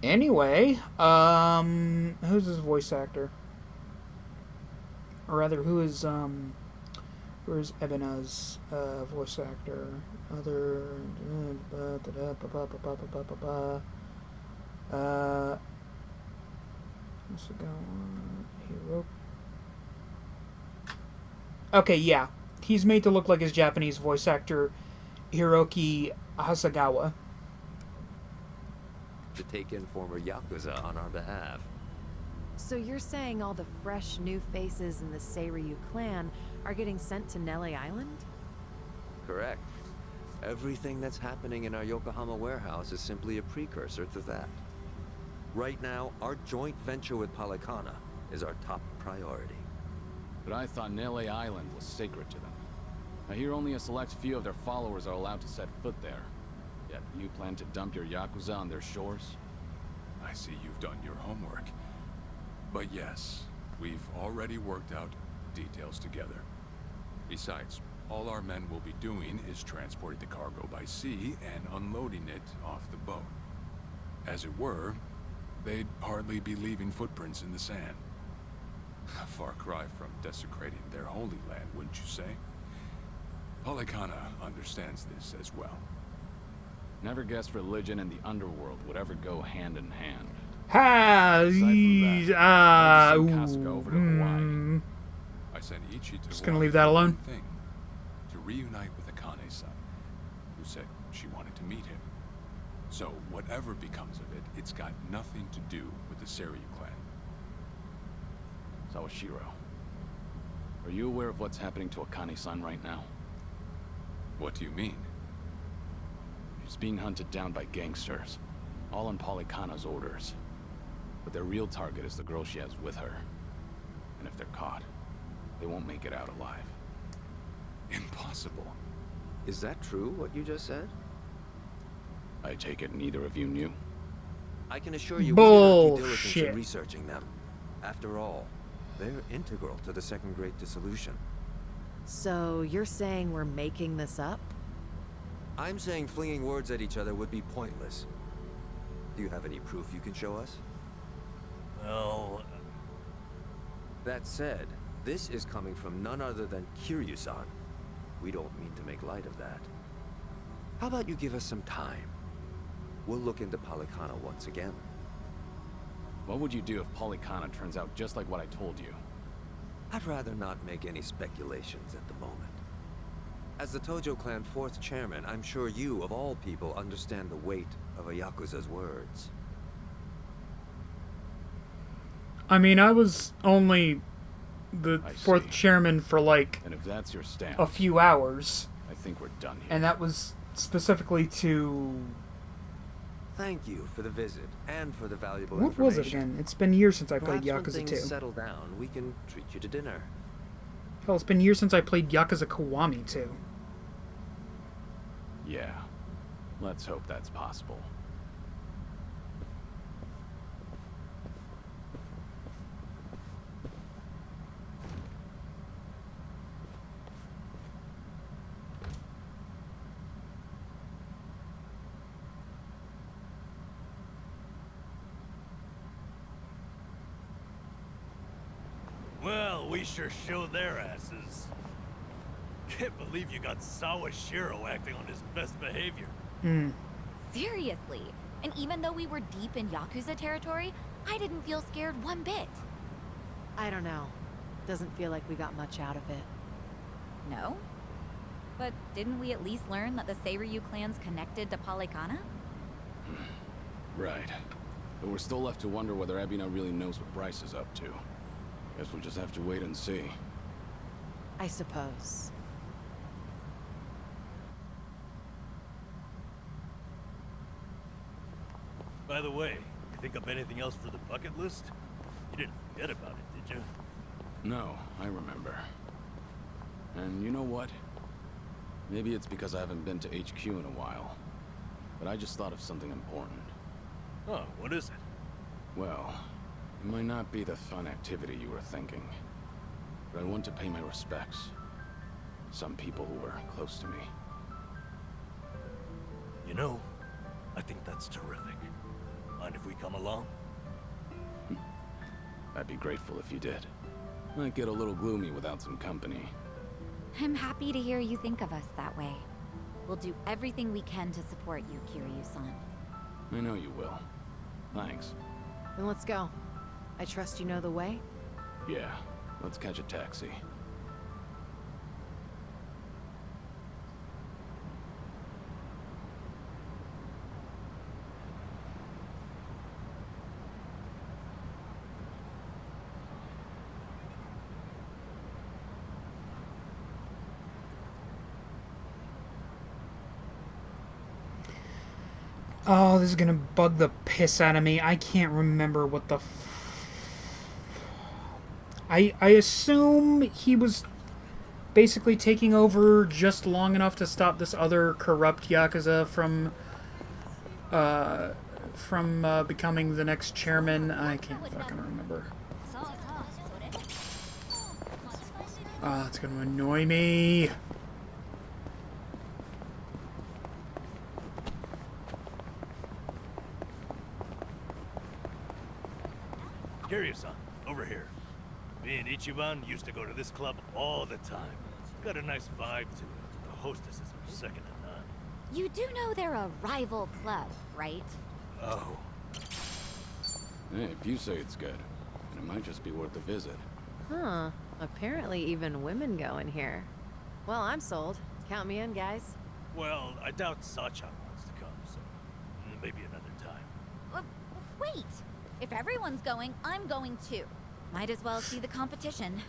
Anyway, who's his voice actor? Or rather, who is Ebina's voice actor? Okay, yeah. He's made to look like his Japanese voice actor, Hiroki Hasagawa. To take in former Yakuza on our behalf. So you're saying all the fresh new faces in the Seiryu clan are getting sent to Nele Island? Correct. Everything that's happening in our Yokohama warehouse is simply a precursor to that. Right now, our joint venture with Polycana is our top priority. But I thought Nele Island was sacred to them. I hear only a select few of their followers are allowed to set foot there. Yet you plan to dump your Yakuza on their shores? I see you've done your homework. But yes, we've already worked out details together. Besides, all our men will be doing is transporting the cargo by sea and unloading it off the boat. As it were, they'd hardly be leaving footprints in the sand. A far cry from desecrating their holy land, wouldn't you say? Polycana understands this as well. Never guessed religion and the underworld would ever go hand in hand. I sent Ichi to just gonna leave that alone. To reunite with Akane-san, who said she wanted to meet him. So whatever becomes of it, it's got nothing to do with the Seiryu clan. Sawashiro, are you aware of what's happening to Akane-san right now? What do you mean? She's being hunted down by gangsters, all on Polykhana's orders. But their real target is the girl she has with her. And if they're caught, they won't make it out alive. Impossible. Is that true, what you just said? I take it neither of you knew? I can assure you we did our due diligence Bullshit. in researching them. After all, they're integral to the Second Great Dissolution. So you're saying we're making this up? I'm saying flinging words at each other would be pointless. Do you have any proof you can show us? Well, That said, this is coming from none other than Kiryu-san. We don't mean to make light of that. How about you give us some time? We'll look into Polykhana once again. What would you do if Polykhana turns out just like what I told you? I'd rather not make any speculations at the moment. As the Tojo clan 4th chairman, I'm sure you, of all people, understand the weight of a Yakuza's words. I mean, I was only the I 4th see. chairman for like And if that's your stance, a few hours, I think we're done here. and that was specifically to... Thank you for the visit, and for the valuable What was it information. again? It's been years since I played Perhaps Yakuza when 2. things settle down, we can treat you to dinner. Hell, it's been years since I played Yakuza Kiwami 2. Yeah. Let's hope that's possible. well, we sure showed their asses. Can't believe you got Sawashiro acting on his best behavior. Seriously. And even though we were deep in Yakuza territory, I didn't feel scared one bit. I don't know. Doesn't feel like we got much out of it. No? But didn't we at least learn that the Seiryu clan's connected to Polykhana? Right. But we're still left to wonder whether Ebina really knows what Bryce is up to. Guess we'll just have to wait and see. I suppose. By the way, you think up anything else for the bucket list? You didn't forget about it, did you? No, I remember. And you know what? Maybe it's because I haven't been to HQ in a while. But I just thought of something important. Oh, what is it? Well, it might not be the fun activity you were thinking. But I want to pay my respects. Some people who were close to me. You know, I think that's terrific. Mind if we come along? I'd be grateful if you did. Might get a little gloomy without some company. I'm happy to hear you think of us that way. We'll do everything we can to support you, Kiryu-san. I know you will. Thanks. Then let's go. I trust you know the way? Yeah, let's catch a taxi. Oh, this is gonna bug the piss out of me. I can't remember what the I assume he was basically taking over just long enough to stop this other corrupt Yakuza from becoming the next chairman. I can't fucking remember. Oh, it's gonna annoy me. Kiryu-san, over here. Me and Ichiban used to go to this club all the time. Got a nice vibe to it. The hostesses are second to none. You do know they're a rival club, right? Oh. Hey, if you say it's good, then it might just be worth a visit. Huh. Apparently even women go in here. Well, I'm sold. Count me in, guys. Well, I doubt Sachan wants to come, so maybe another time. Wait! If everyone's going, I'm going too. Might as well see the competition.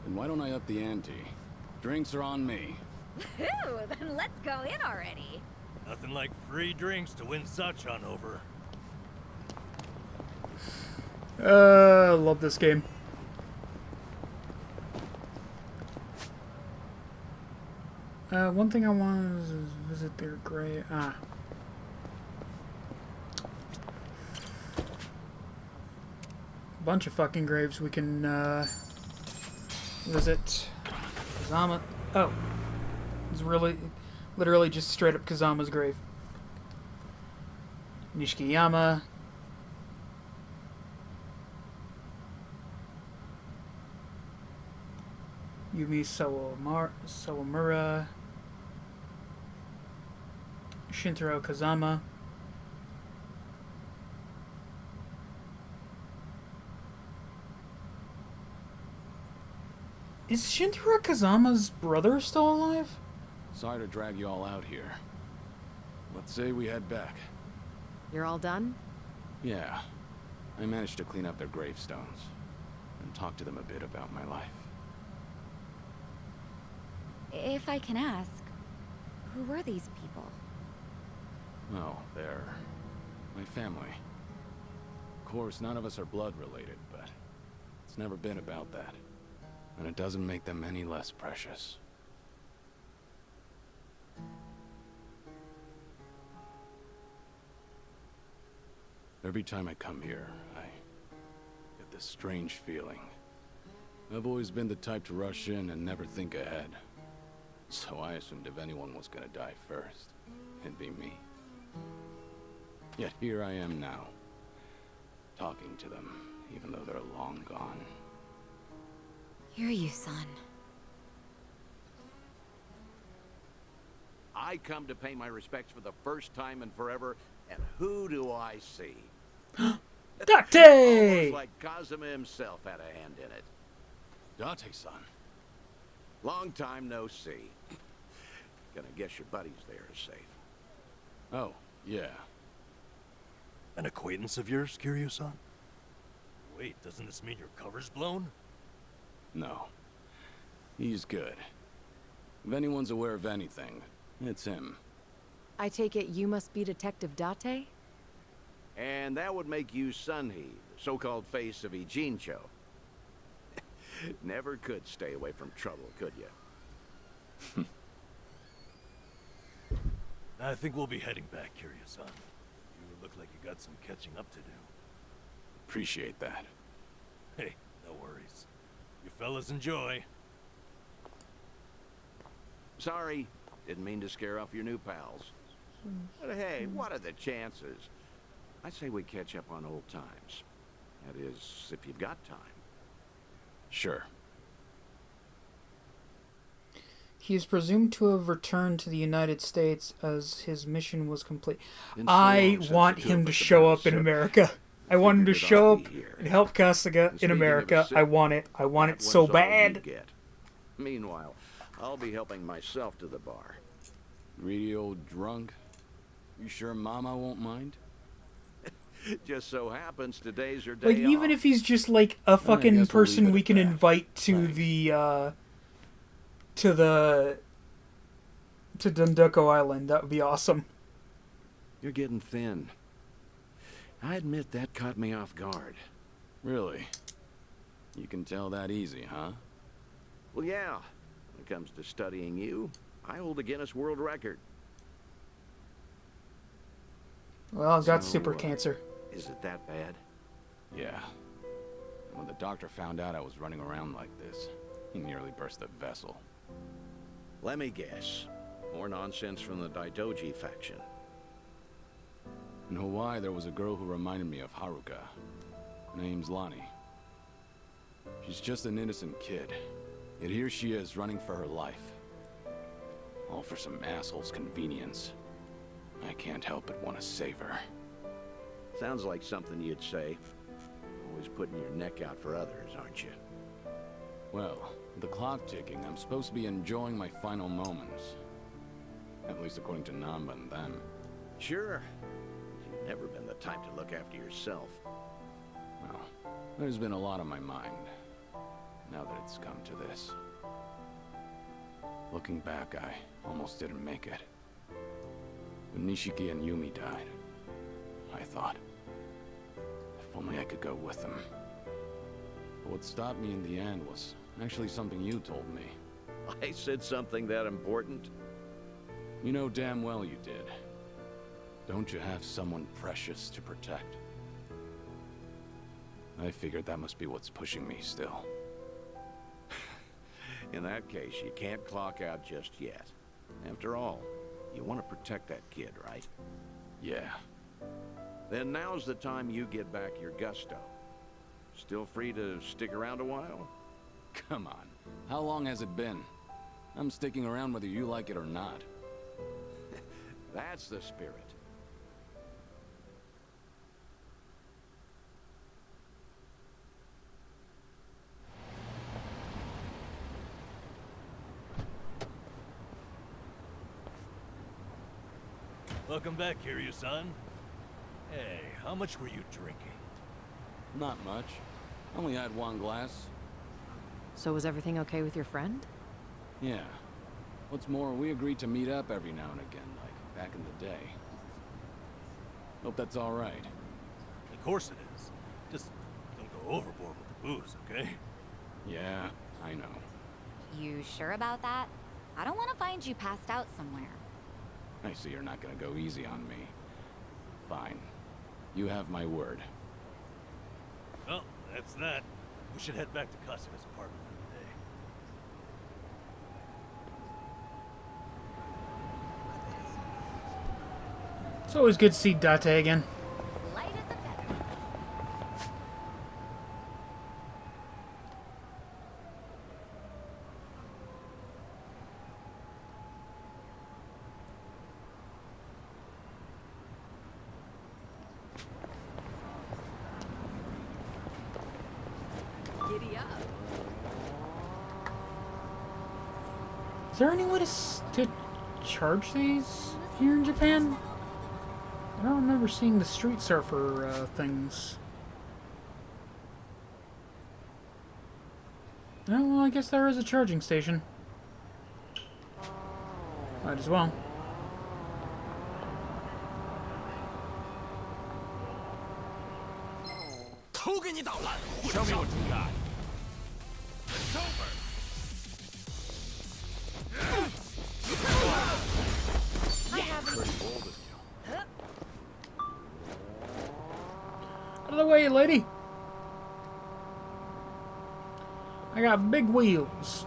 And why don't I up the ante? Drinks are on me. Ooh, then let's go in already. Nothing like free drinks to win Sachan over. Love this game. One thing I want is visit their grave. Bunch of fucking graves we can visit. Kazama. Oh, it's literally just straight up Kazama's grave. Nishikiyama. Yumi Sawamura. Shintaro Kazama. Is Shintaro Kazama's brother still alive? Sorry to drag you all out here. Let's say we head back. You're all done? Yeah. I managed to clean up their gravestones and talk to them a bit about my life. If I can ask, who were these people? Oh, they're my family. Of course, none of us are blood related, but it's never been about that. And it doesn't make them any less precious. Every time I come here, I get this strange feeling. I've always been the type to rush in and never think ahead. So I assumed if anyone was gonna die first, it'd be me. Yet here I am now, talking to them, even though they're long gone. Hear you, son. I come to pay my respects for the first time in forever, and who do I see? Date! Almost like Kazuma himself had a hand in it. Date-san. Long time no see. Gonna guess your buddies there are safe. Oh, yeah. An acquaintance of yours, Kiryu-san? Wait, doesn't this mean your cover's blown? No. He's good. If anyone's aware of anything, it's him. I take it you must be Detective Date? And that would make you Sunhee, the so-called face of Ijincho. Never could stay away from trouble, could you? I think we'll be heading back, Kiryu-san. You look like you got some catching up to do. Appreciate that. Hey, no worries. You fellas enjoy. Sorry, didn't mean to scare off your new pals. But hey, what are the chances? I say we catch up on old times. That is, if you've got time. Sure. He is presumed to have returned to the United States as his mission was complete. Been so I long since want the two him of to us show have up in been America. I want him to Figured show I'd up be here. and help Kasuga in Speaking of a America. sip, I want it. I want it that so one's all you bad. get. Meanwhile, I'll be helping myself to the bar. Greedy old drunk? You sure Mama won't mind? Just so happens today's her day Like, even off. if he's just like a guess fucking we'll person leave it we at can that. invite to Thanks. to Dundoko Island, that would be awesome. You're getting thin. I admit that caught me off guard. Really? You can tell that easy, huh? Well, yeah. When it comes to studying you, I hold a Guinness World Record. Well, I've got So, super cancer. Is it that bad? Yeah. When the doctor found out I was running around like this, he nearly burst the vessel. Let me guess. More nonsense from the Daidoji faction. In Hawaii, there was a girl who reminded me of Haruka. Her name's Lonnie. She's just an innocent kid. Yet here she is, running for her life. All for some asshole's convenience. I can't help but want to save her. Sounds like something you'd say. Always putting your neck out for others, aren't you? Well, with the clock ticking, I'm supposed to be enjoying my final moments. At least according to Namba and them. Sure. You never been the type to look after yourself. Well, there's been a lot on my mind, now that it's come to this. Looking back, I almost didn't make it. When Nishiki and Yumi died, I thought, if only I could go with them. But what stopped me in the end was actually something you told me. I said something that important? You know damn well you did. Don't you have someone precious to protect? I figured that must be what's pushing me still. In that case, you can't clock out just yet. After all, you want to protect that kid, right? Yeah. Then now's the time you get back your gusto. Still free to stick around a while? Come on. How long has it been? I'm sticking around whether you like it or not. That's the spirit. Welcome back, Kiryu-san. Hey, how much were you drinking? Not much. Only had one glass. So was everything okay with your friend? Yeah. What's more, we agreed to meet up every now and again, like back in the day. Hope that's all right. Of course it is. Just don't go overboard with the booze, okay? Yeah, I know. You sure about that? I don't want to find you passed out somewhere. I see you're not gonna go easy on me. Fine. You have my word. Well, that's that. We should head back to Kasuga's apartment for the day. It's always good to see Date again. Light as a feather. Giddy up. Is there any way to charge these here in Japan? I don't remember seeing the Street Surfer things. Oh, well, I guess there is a charging station. Might as well. Show me what you got. It's over. Pretty bold of you. Out of the way, lady! I got big wheels.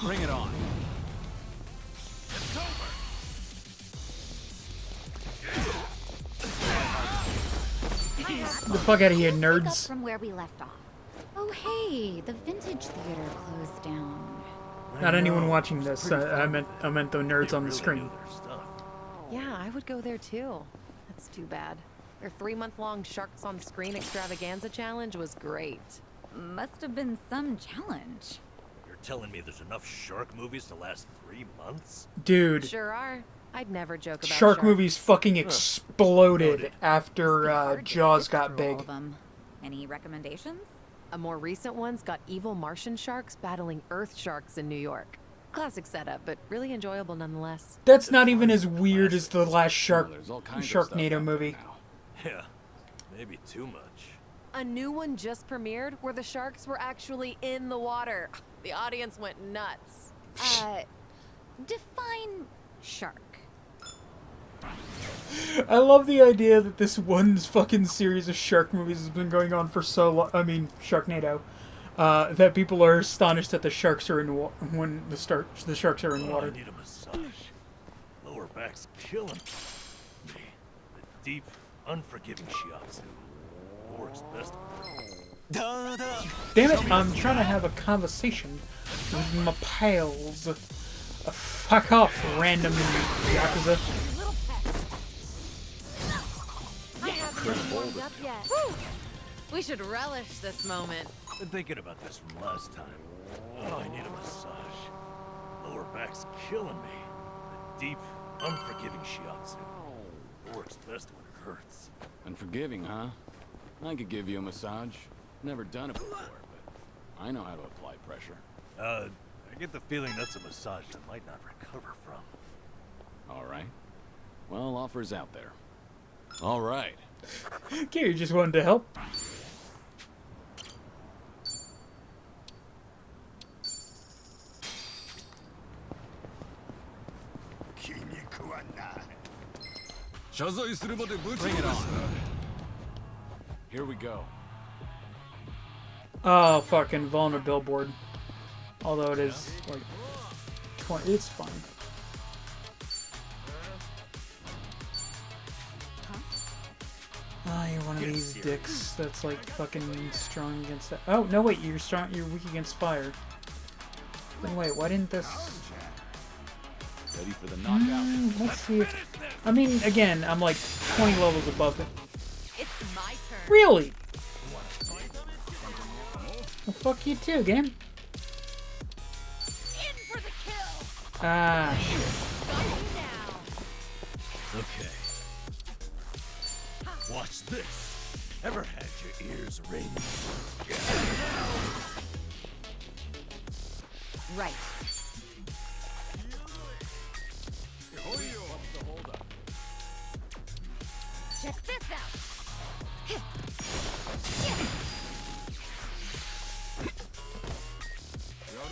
Bring it on. It's over. Get the fuck out of here, Pick up nerds. from where we left off. Oh hey, the vintage theater closed down. Not anyone watching this. I meant the nerds They on the really screen. knew their stuff. Yeah, I would go there too. That's too bad. Their 3-month-long Sharks on Screen extravaganza challenge was great. Must have been some challenge. You're telling me there's enough shark movies to last 3 months? Dude, Sure are. I'd never joke about shark sharks. movies fucking exploded Noted. after Hard to Jaws sift got through all big. of them. Any recommendations? A more recent one's got evil Martian sharks battling Earth sharks in New York. Classic setup, but really enjoyable nonetheless. That's not even as weird as the last There's all kinds of stuff out Sharknado there movie. now. Yeah, maybe too much. A new one just premiered where the sharks were actually in the water. The audience went nuts. Define shark. I love the idea that this one fucking series of shark movies has been going on for so long. I mean, Sharknado. That people are astonished that the sharks are in when the sharks are in Oh, water. I need a massage. Lower back's killing me. The deep, unforgiving shiatsu. Works best. Damn it! I'm trying to have a conversation with my pals. Fuck off, random yakuza. I haven't warmed up yet. We should relish this moment. Been thinking about this from last time. Oh, I need a massage. Lower back's killing me. The deep, Unforgiving shiatsu. It works best when it hurts. Unforgiving, huh? I could give you a massage. Never done it before, but I know how to apply pressure. I get the feeling that's a massage I might not recover from. All right. Well, offer's out there. All right. Okay, you just wanted to help. Bring it on. Here we go. Oh, fucking vulnerable billboard. Although it is like 20, it's fine. Oh, you're one of these dicks that's like fucking strong against that. Oh no, wait, you're strong. You're weak against fire. Then wait, why didn't this? Ready for the knockout? Let's see if. I mean, again, I'm like 20 levels above it. It's my turn. Really? Well, fuck you too, game. In for the kill. Ah, shit. Got you now. Okay. Watch this. Ever had your ears ring? Right. Check this out.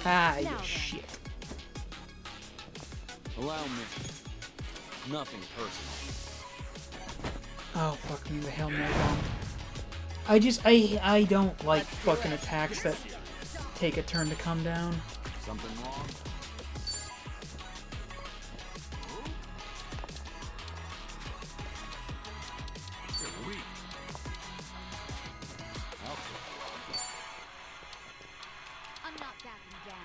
Ah, you shit. Allow me. Nothing personal. Oh, fuck me, the Hail Mary bomb. I don't like fucking attacks that take a turn to come down. Something wrong? You're weak. I'm not backing down.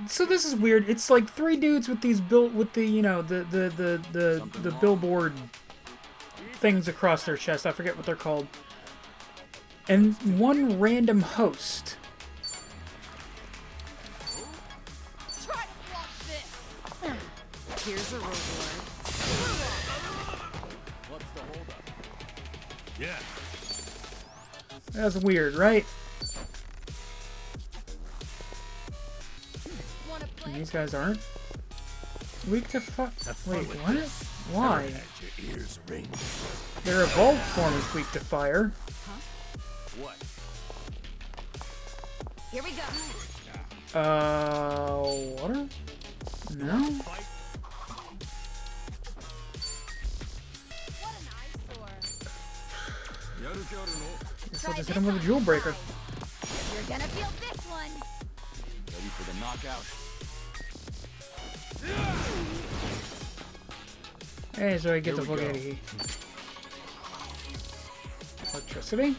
So this is weird. It's like three dudes with these you know, the billboard things across their chest. I forget what they're called. And one random host. Try to block this. Here's a reward. What's the holdup? Yeah. That's weird, right? And these guys aren't weak to fuck. Wait, what? Why? Ever had your ears ring? Their evolved form is weak to fire. What? Here we go. Water? No? What an eyesore. Guess I'll just hit him with a jewel breaker. You're gonna feel this one. Ready for the knockout? Hey, so I get Here the we fuck go. out of here. Electricity?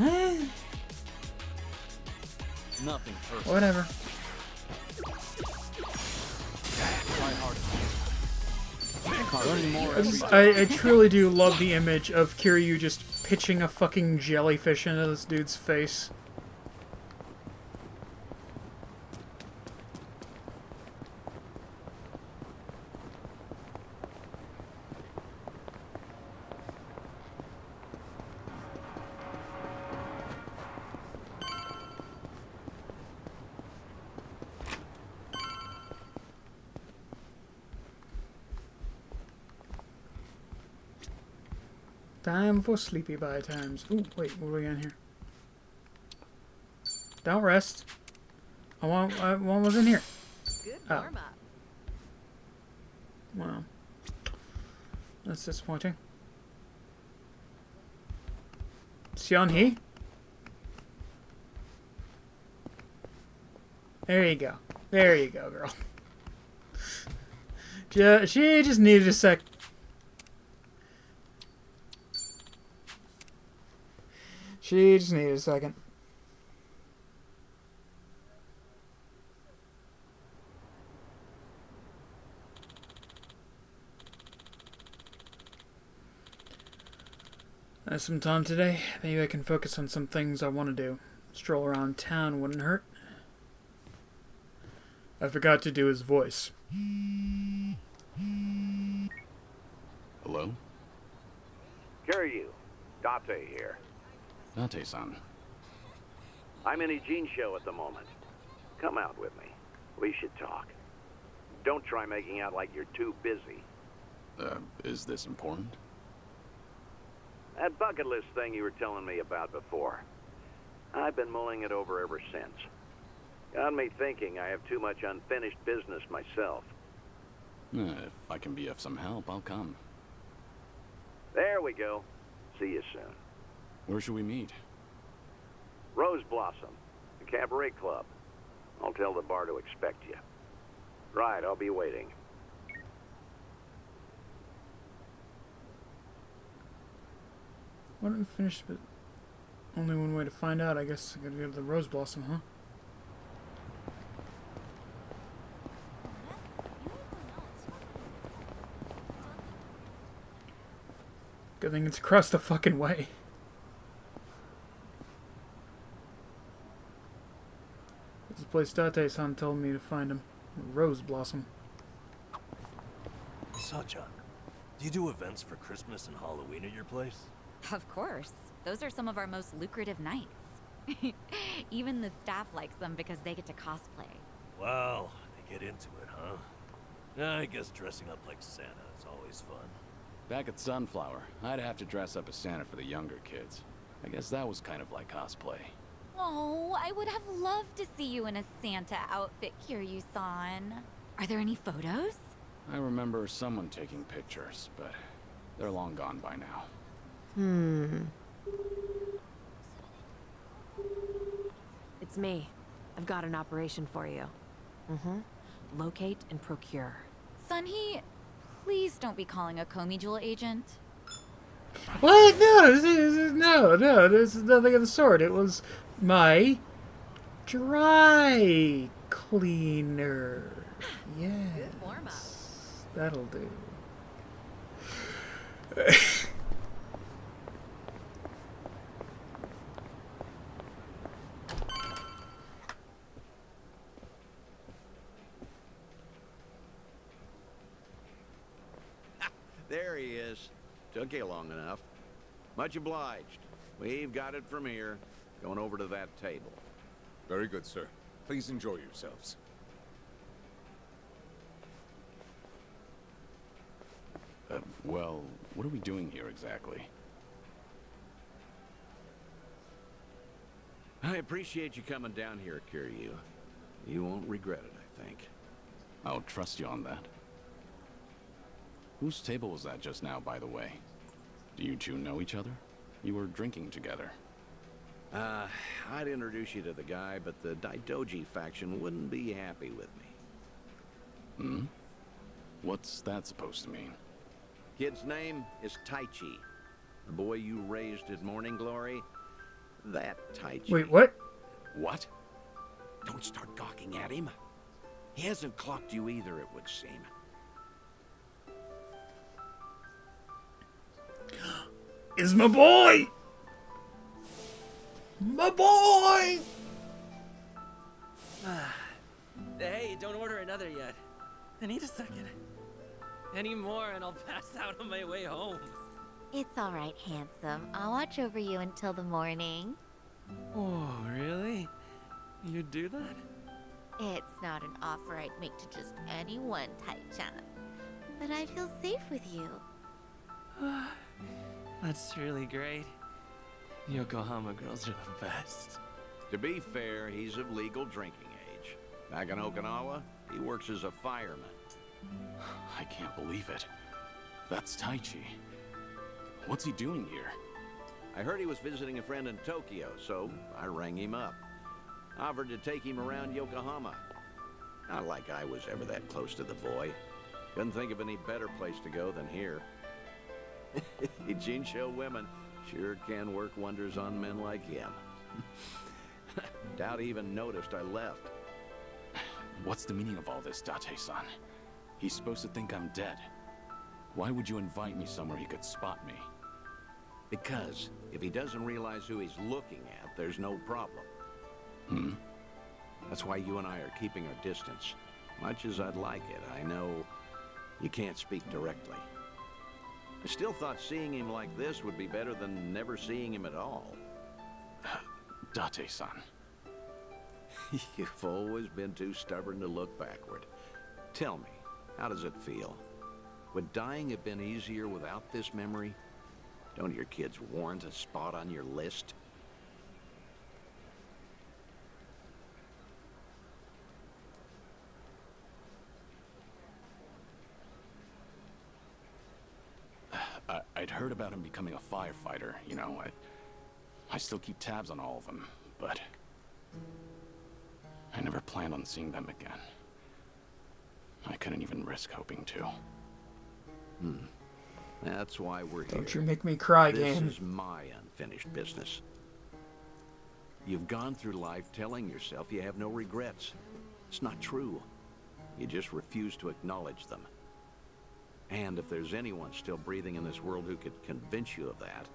Eh, Nothing personal. whatever. Try harder. Learning more every day. I truly do love the image of Kiryu just pitching a fucking jellyfish into this dude's face. Time for sleepy by times. Ooh, wait, what do we got in here? Don't rest. One was in here. Good Oh. warm up. Wow. That's disappointing. Xianhee? There you go. There you go, girl. She just needed a sec. She just needed a second. I have some time today. Maybe I can focus on some things I want to do. Stroll around town wouldn't hurt. I forgot to do his voice. Hello? Kiryu, Date here. Date-san. I'm in Ijincho at the moment. Come out with me. We should talk. Don't try making out like you're too busy. Is this important? That bucket list thing you were telling me about before. I've been mulling it over ever since. Got me thinking I have too much unfinished business myself. If I can be of some help, I'll come. There we go. See you soon. Where should we meet? Rose Blossom, the cabaret club. I'll tell the bar to expect you. Right, I'll be waiting. What unfinished, but only one way to find out. I guess I gotta go to the Rose Blossom, huh? Good thing it's across the fucking way. This is the place Date-san told me to find him. Rose Blossom. Sachan, do you do events for Christmas and Halloween at your place? Of course. Those are some of our most lucrative nights. Even the staff likes them because they get to cosplay. Wow, they get into it, huh? I guess dressing up like Santa is always fun. Back at Sunflower, I'd have to dress up as Santa for the younger kids. I guess that was kind of like cosplay. Oh, I would have loved to see you in a Santa outfit, Kiryu-san. Are there any photos? I remember someone taking pictures, but they're long gone by now. It's me. I've got an operation for you. Locate and procure. Sunhee, please don't be calling a Komi Jewel agent. What? No, this is nothing of the sort. It was my dry cleaner. Yes. That'll do. There he is. Took you long enough. Much obliged. We've got it from here. Going over to that table. Very good, sir. Please enjoy yourselves. Well, what are we doing here exactly? I appreciate you coming down here, Kiryu. You won't regret it, I think. I'll trust you on that. Whose table was that just now, by the way? Do you two know each other? You were drinking together. I'd introduce you to the guy, but the Daidoji faction wouldn't be happy with me. What's that supposed to mean? Kid's name is Taichi. The boy you raised at Morning Glory, that Taichi. Wait, what? What? Don't start gawking at him. He hasn't clocked you either, it would seem. Is my boy! My boy! Hey, don't order another yet. I need a second. Any more and I'll pass out on my way home. It's all right, handsome. I'll watch over you until the morning. Oh, really? You'd do that? It's not an offer I'd make to just anyone, Tai-chan. But I feel safe with you. That's really great. Yokohama girls are the best. To be fair, he's of legal drinking age. Back in Okinawa, he works as a fireman. I can't believe it. That's Taichi. What's he doing here? I heard he was visiting a friend in Tokyo, so I rang him up. Offered to take him around Yokohama. Not like I was ever that close to the boy. Couldn't think of any better place to go than here. Ijincho women sure can work wonders on men like him. Doubt he even noticed I left. What's the meaning of all this, Date-san? He's supposed to think I'm dead. Why would you invite me somewhere he could spot me? Because if he doesn't realize who he's looking at, there's no problem. That's why you and I are keeping our distance. Much as I'd like it, I know you can't speak directly. I still thought seeing him like this would be better than never seeing him at all. Date-san. You've always been too stubborn to look backward. Tell me, how does it feel? Would dying have been easier without this memory? Don't your kids warrant a spot on your list? I'd heard about him becoming a firefighter, you know. I still keep tabs on all of them, but I never planned on seeing them again. I couldn't even risk hoping to. That's why we're here. Don't you make me cry, game. This is my unfinished business. You've gone through life telling yourself you have no regrets. It's not true. You just refuse to acknowledge them. And if there's anyone still breathing in this world who could convince you of that,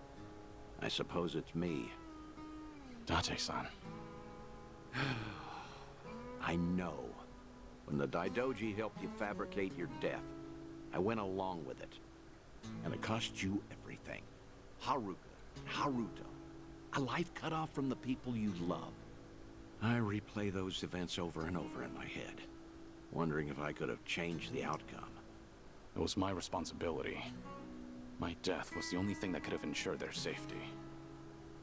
I suppose it's me. Date-san. I know. When the Daidoji helped you fabricate your death, I went along with it. And it cost you everything. Haruka, Haruto. A life cut off from the people you love. I replay those events over and over in my head, wondering if I could have changed the outcome. It was my responsibility. My death was the only thing that could have ensured their safety.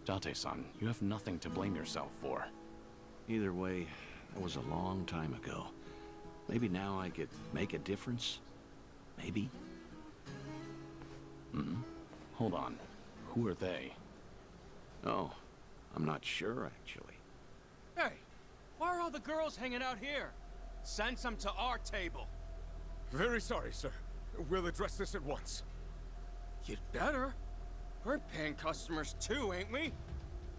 Date-san, you have nothing to blame yourself for. Either way, that was a long time ago. Maybe now I could make a difference? Maybe? Hold on. Who are they? Oh, I'm not sure, actually. Hey, why are all the girls hanging out here? Send some to our table. Very sorry, sir. We'll address this at once. You'd better. We're paying customers too, ain't we?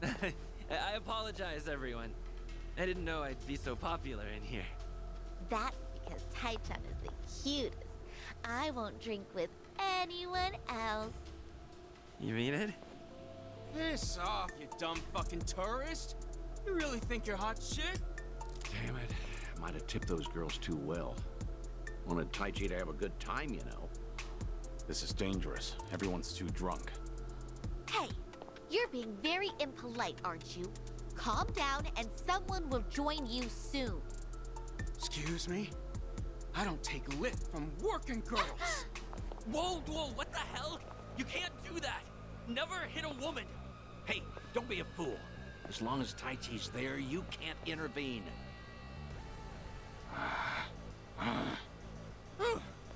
I apologize, everyone. I didn't know I'd be so popular in here. That's because Taichan is the cutest. I won't drink with anyone else. You mean it? Piss off, you dumb fucking tourist. You really think you're hot shit? Damn it. Might have tipped those girls too well. Wanted Taichi to have a good time, you know. This is dangerous. Everyone's too drunk. Hey, you're being very impolite, aren't you? Calm down and someone will join you soon. Excuse me? I don't take lit from working girls. Whoa, what the hell? You can't do that. Never hit a woman. Hey, don't be a fool. As long as Taichi's there, you can't intervene.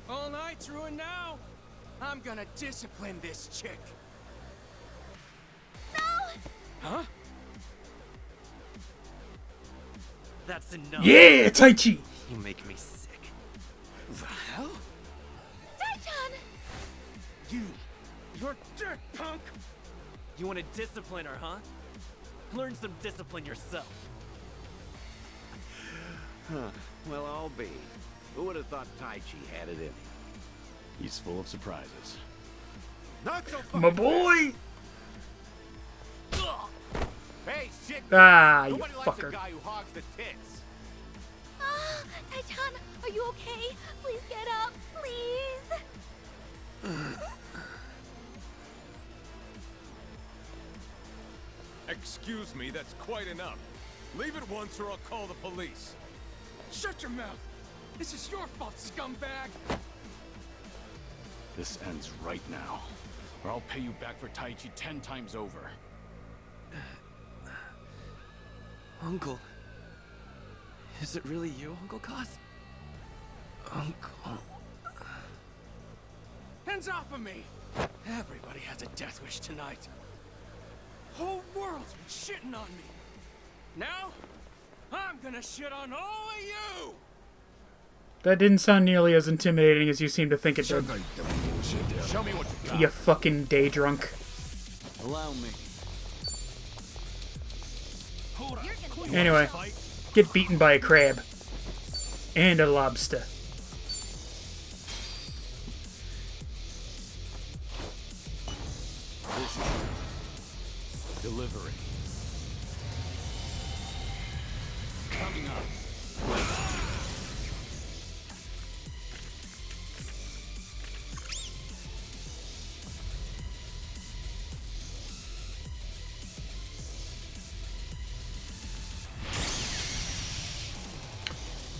All night's ruined now. I'm gonna discipline this chick. No! Huh? That's enough. Yeah, Taichi! You make me sick. The hell? Taichan! You're dick, punk! You want to discipline her, huh? Learn some discipline yourself. Well, I'll be. Who would have thought Taichi had it in him? He's full of surprises. Not so My boy! Hey, shit! Ah, you Nobody likes a fucker. guy who hogs the tits. Taichan, are you okay? Please get up, please. Excuse me, that's quite enough. Leave it once or I'll call the police. Shut your mouth. This is your fault, scumbag. This ends right now, or I'll pay you back for Taichi 10 times over. Uncle. Is it really you, Uncle Cos? Uncle. Hands off of me. Everybody has a death wish tonight. Whole world's been shitting on me. Now, I'm gonna shit on all of you. That didn't sound nearly as intimidating as you seem to think it did. Show me what you got. You fucking day drunk. Allow me. Anyway, get beaten by a crab. And a lobster. Delivery. Coming up.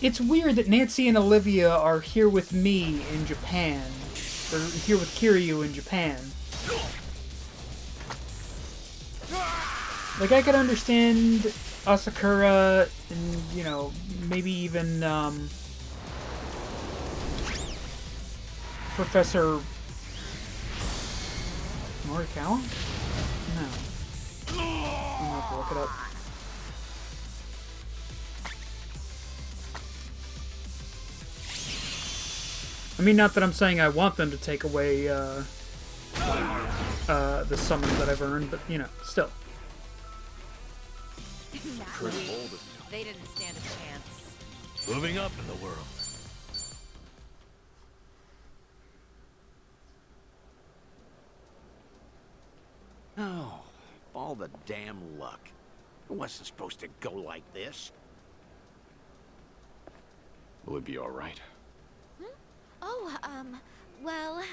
It's weird that Nancy and Olivia are here with me in Japan. Or here with Kiryu in Japan. Like, I could understand Asakura and, you know, maybe even, Professor Morikawa? No. I'm gonna have to look it up. I mean, not that I'm saying I want them to take away, the summons that I've earned, but, you know, still. They didn't stand a chance. Moving up in the world. Oh, all the damn luck. It wasn't supposed to go like this. Will it be all right? Oh, well,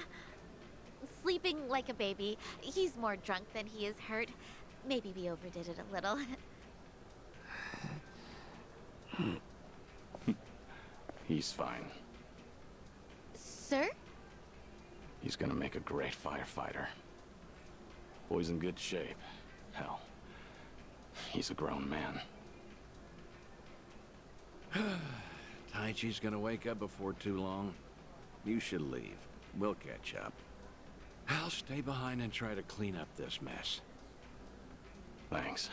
sleeping like a baby. He's more drunk than he is hurt. Maybe we overdid it a little. He's fine. Sir? He's gonna make a great firefighter. Boy's in good shape. Hell, he's a grown man. Taichi's gonna wake up before too long. You should leave. We'll catch up. I'll stay behind and try to clean up this mess. Thanks.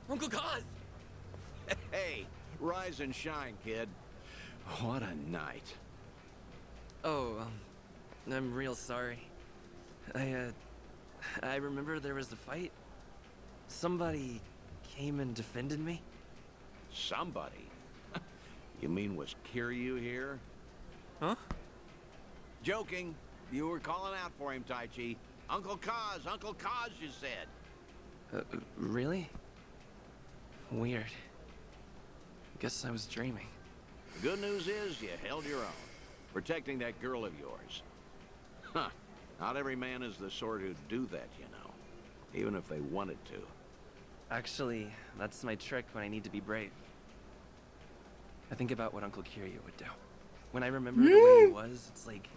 Uncle Kaz! Hey, rise and shine, kid. What a night. Oh, I'm real sorry. I remember there was a fight. Somebody came and defended me. Somebody? You mean was Kiryu here? Huh? Joking. You were calling out for him, Taichi. Uncle Kaz, you said. Really? Weird. Guess I was dreaming. The good news is you held your own, protecting that girl of yours. Huh. Not every man is the sort who'd do that, you know. Even if they wanted to. Actually, that's my trick when I need to be brave. I think about what Uncle Kiryu would do. When I remember the way he was, it's like...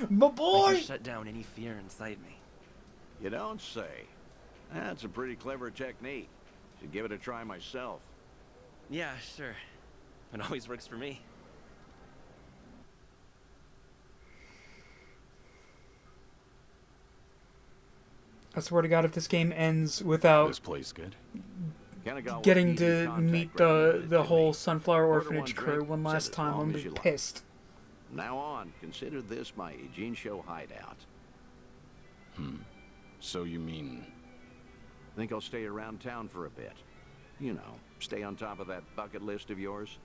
My boy! Like he shut down any fear inside me. You don't say. That's a pretty clever technique. Should give it a try myself. Yeah, sure. It always works for me. I swear to God, if this game ends without This place good. getting to meet the whole Sunflower Orphanage crew one last time, I'm gonna be pissed. From now on, consider this my Ijincho hideout. So you mean... Think I'll stay around town for a bit. You know, stay on top of that bucket list of yours.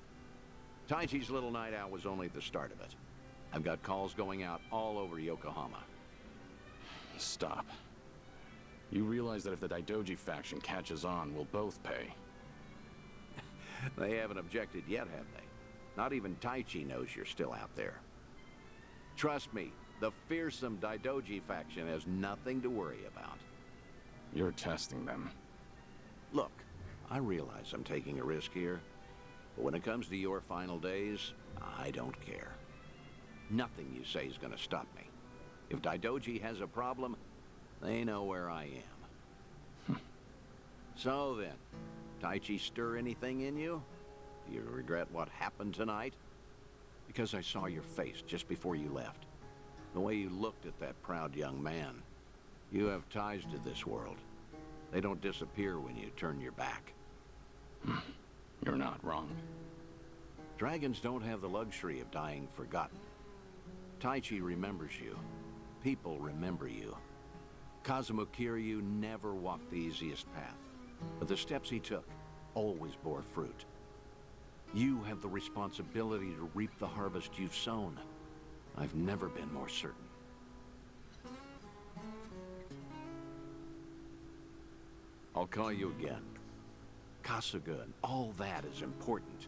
Taichi's little night out was only the start of it. I've got calls going out all over Yokohama. Stop. You realize that if the Daidoji faction catches on, we'll both pay. They haven't objected yet, have they? Not even Taichi knows you're still out there. Trust me, the fearsome Daidoji faction has nothing to worry about. You're testing them. Look, I realize I'm taking a risk here, but when it comes to your final days, I don't care. Nothing you say is gonna stop me. If Daidoji has a problem, they know where I am. So then, Taichi stir anything in you? Do you regret what happened tonight? Because I saw your face just before you left. The way you looked at that proud young man. You have ties to this world. They don't disappear when you turn your back. You're not wrong. Dragons don't have the luxury of dying forgotten. Taichi remembers you. People remember you. Kazuma Kiryu never walked the easiest path, but the steps he took always bore fruit. You have the responsibility to reap the harvest you've sown. I've never been more certain. I'll call you again. Kasuga and all that is important,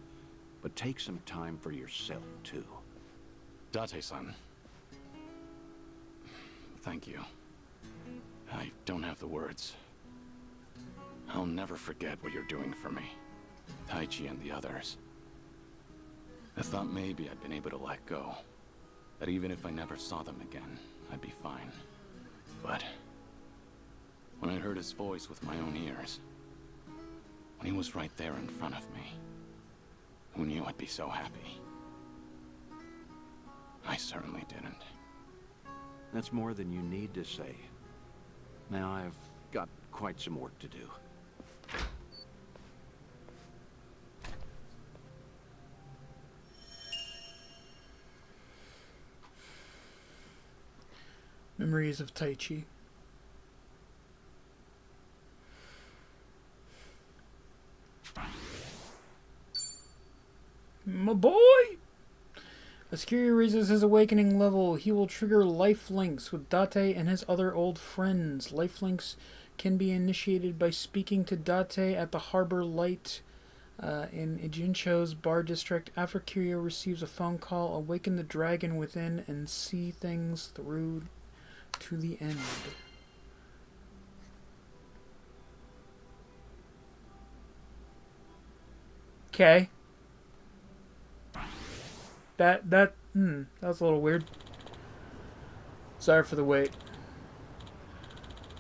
but take some time for yourself, too. Date-san. Thank you. I don't have the words. I'll never forget what you're doing for me. Taichi and the others. I thought maybe I'd been able to let go. That even if I never saw them again, I'd be fine. But when I heard his voice with my own ears, when he was right there in front of me, who knew I'd be so happy? I certainly didn't. That's more than you need to say. Now I've got quite some work to do. Memories of Taichi. My boy! As Kiryu raises his awakening level, he will trigger life links with Date and his other old friends. Life links can be initiated by speaking to Date at the Harbor Light in Ijincho's bar district. After Kiryu receives a phone call, awaken the dragon within and see things through to the end. Okay. That was a little weird. Sorry for the wait.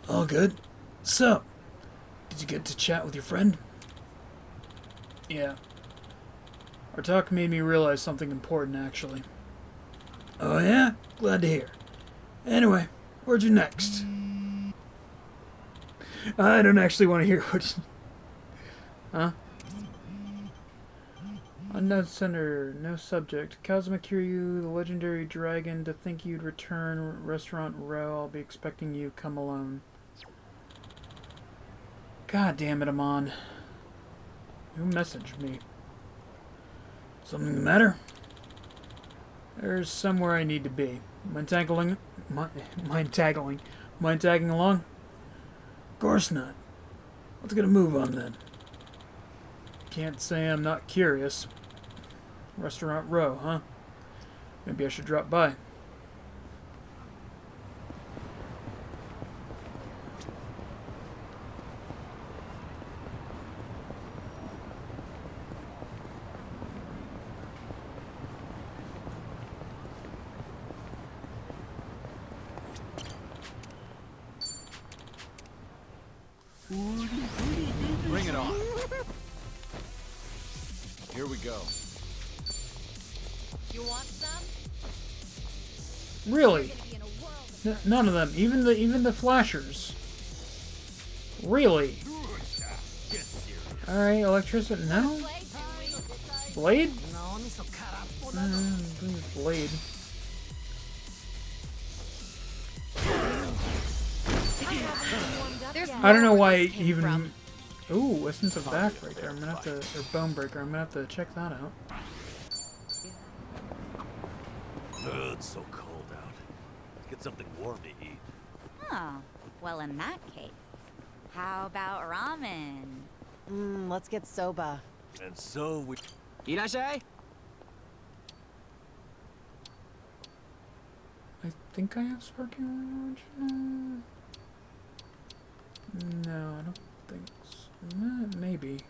All good. So, did you get to chat with your friend? Yeah. Our talk made me realize something important, actually. Oh yeah? Glad to hear. Anyway, where'd you next? I don't actually want to hear what you... Huh? Unknown sender, no subject. Kazuma Kiryu, the legendary dragon, to think you'd return. Restaurant Row, I'll be expecting you. Come alone. God damn it, Amon. Who messaged me? Something the matter? There's somewhere I need to be. Mind tagging along? Of course not. Let's get a move on then. Can't say I'm not curious. Restaurant Row, huh? Maybe I should drop by. Bring it on. Here we go. You want some? Really? None of them. Even the flashers. Really? Alright, electricity. No? Blade? Blade. I don't know why even... Ooh, Essence of Back right there. I'm gonna have to... Or Bone Breaker. I'm gonna have to check that out. It's so cold out. Let's get something warm to eat. Oh, well in that case, how about ramen? Let's get soba. And so we... I think I have sparkling orange. No, I don't think so. Maybe.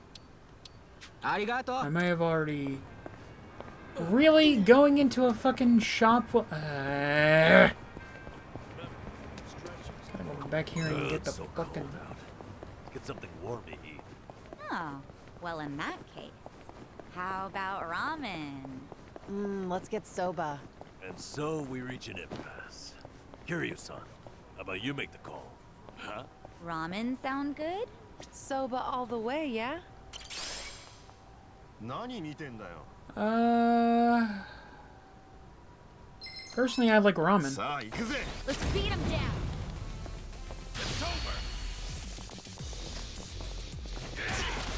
Arigato. I may have already... Really? Going into a fucking shop full... Gotta go back here and get the so fucking... Let's get something warm to eat. Oh, well in that case, how about ramen? Let's get soba. And so we reach an impasse. Kiryu-san, how about you make the call? Huh? Ramen sound good? Soba all the way, yeah? Personally, I like ramen. Let's beat him down.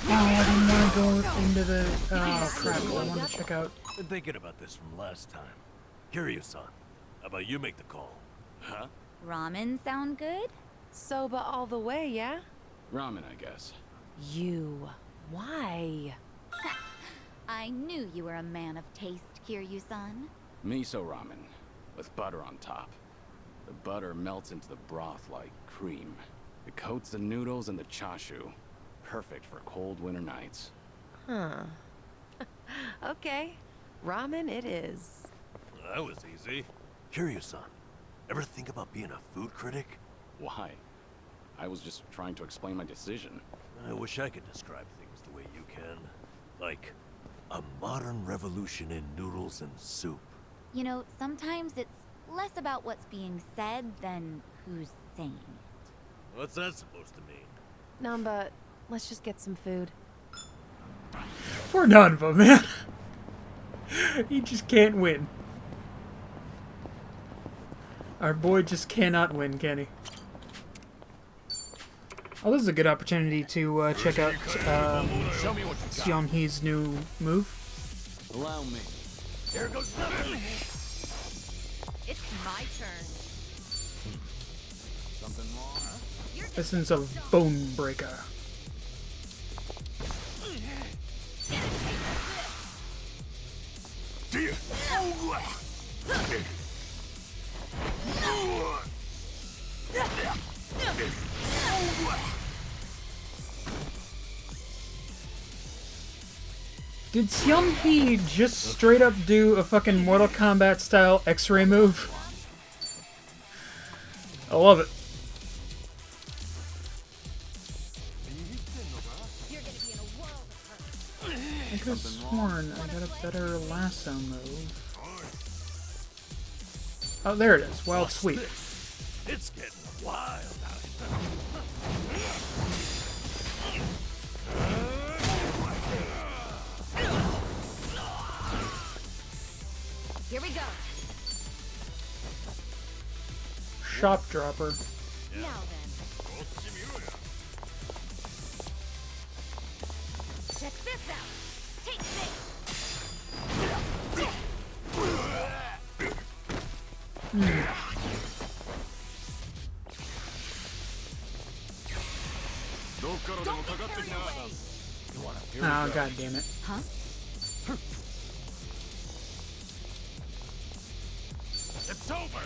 Oh, I didn't want to go into the... Oh, crap. I wanted to check out... Been thinking about this from last time. Kiryu-san, how about you make the call? Huh? Ramen sound good? Soba all the way, yeah? Ramen, I guess. You. Why? I knew you were a man of taste, Kiryu-san. Miso ramen, with butter on top. The butter melts into the broth like cream. It coats the noodles and the chashu. perfect for cold winter nights. Huh. Okay. Ramen it is. That was easy. Kiryu-san, ever think about being a food critic? Why? I was just trying to explain my decision. I wish I could describe things the way you can. Like, a modern revolution in noodles and soup. You know, sometimes it's less about what's being said than who's saying it. What's that supposed to mean? Namba, let's just get some food. We're done, but man. He just can't win. Our boy just cannot win, can he? Oh, this is a good opportunity to check out Seon-hee's new move. Allow me. Here goes nothing. It's my turn. Something wrong? Essence of Bone Breaker. Did Seon-hee just straight up do a fucking Mortal Kombat style X-ray move? I love it. I could have sworn I got a better lasso move. Oh, there it is. Wild Sweep. It's getting wild out Here we go. Shop Dropper. Now then. Check this out. Take this. Oh, god damn it. Huh? It's over.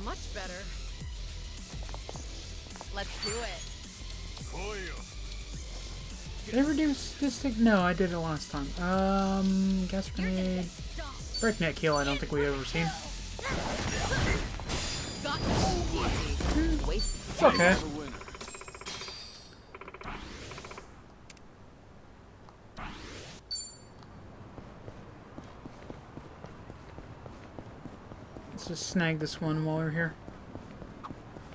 Much better. Let's do it. Did I ever do this thing? No, I did it last time. Gas grenade. Breakneck heal, I don't think we've ever seen. It's okay. Let's just snag this one while we're here.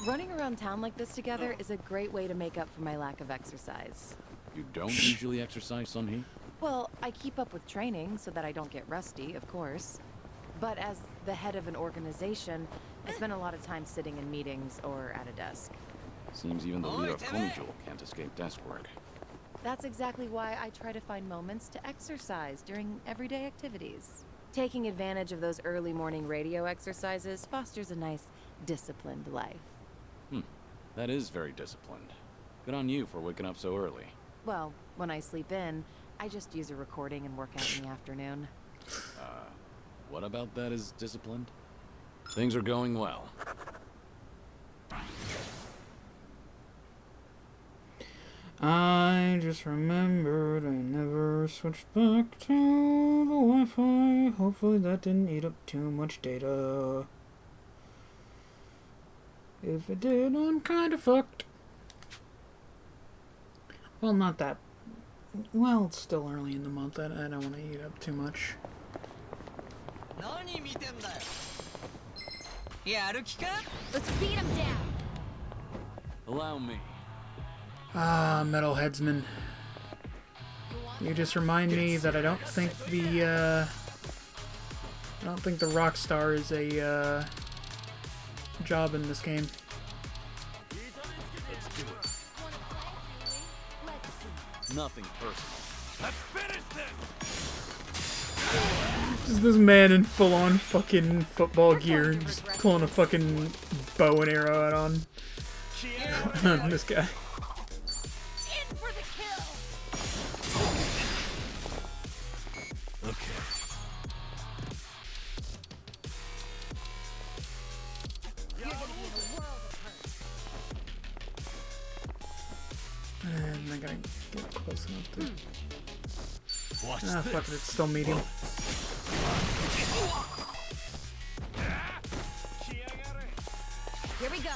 Running around town like this together is a great way to make up for my lack of exercise. You don't usually exercise, Sun-hee? Well, I keep up with training so that I don't get rusty, of course. But as the head of an organization, I spend a lot of time sitting in meetings or at a desk. Seems even the leader of Komijo can't escape desk work. That's exactly why I try to find moments to exercise during everyday activities. Taking advantage of those early morning radio exercises fosters a nice, disciplined life. That is very disciplined. Good on you for waking up so early. Well, when I sleep in, I just use a recording and work out in the afternoon. What about that is disciplined? Things are going well. I just remembered I never switched back to the Wi-Fi. Hopefully that didn't eat up too much data. If it did, I'm kinda fucked. Well, not that. Well, it's still early in the month. I don't want to eat up too much. Let's beat him down. Allow me. Ah, Metalheadsman. You just remind me that I don't think the Rockstar is a job in this game. Let's do it. Nothing personal. Let's finish this. Just this man in full-on fucking football gear, just pulling a fucking bow and arrow out on this guy. In for the kill. Okay. Watch Ah, fuck it, this. it's still medium. Here we go.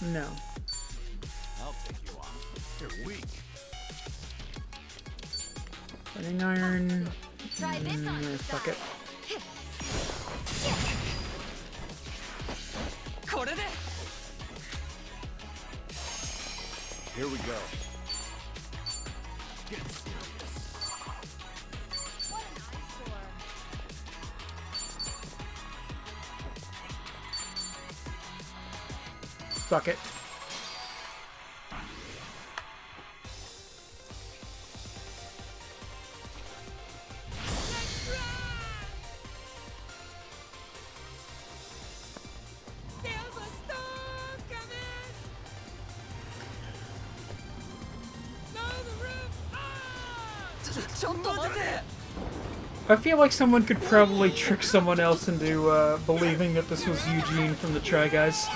No. I'll take you on. You're weak. Fighting iron. Try this on the Fuck it. Here we go. Get serious. What an eyesore. Fuck it. I feel like someone could probably trick someone else into believing that this was Eugene from the Try Guys.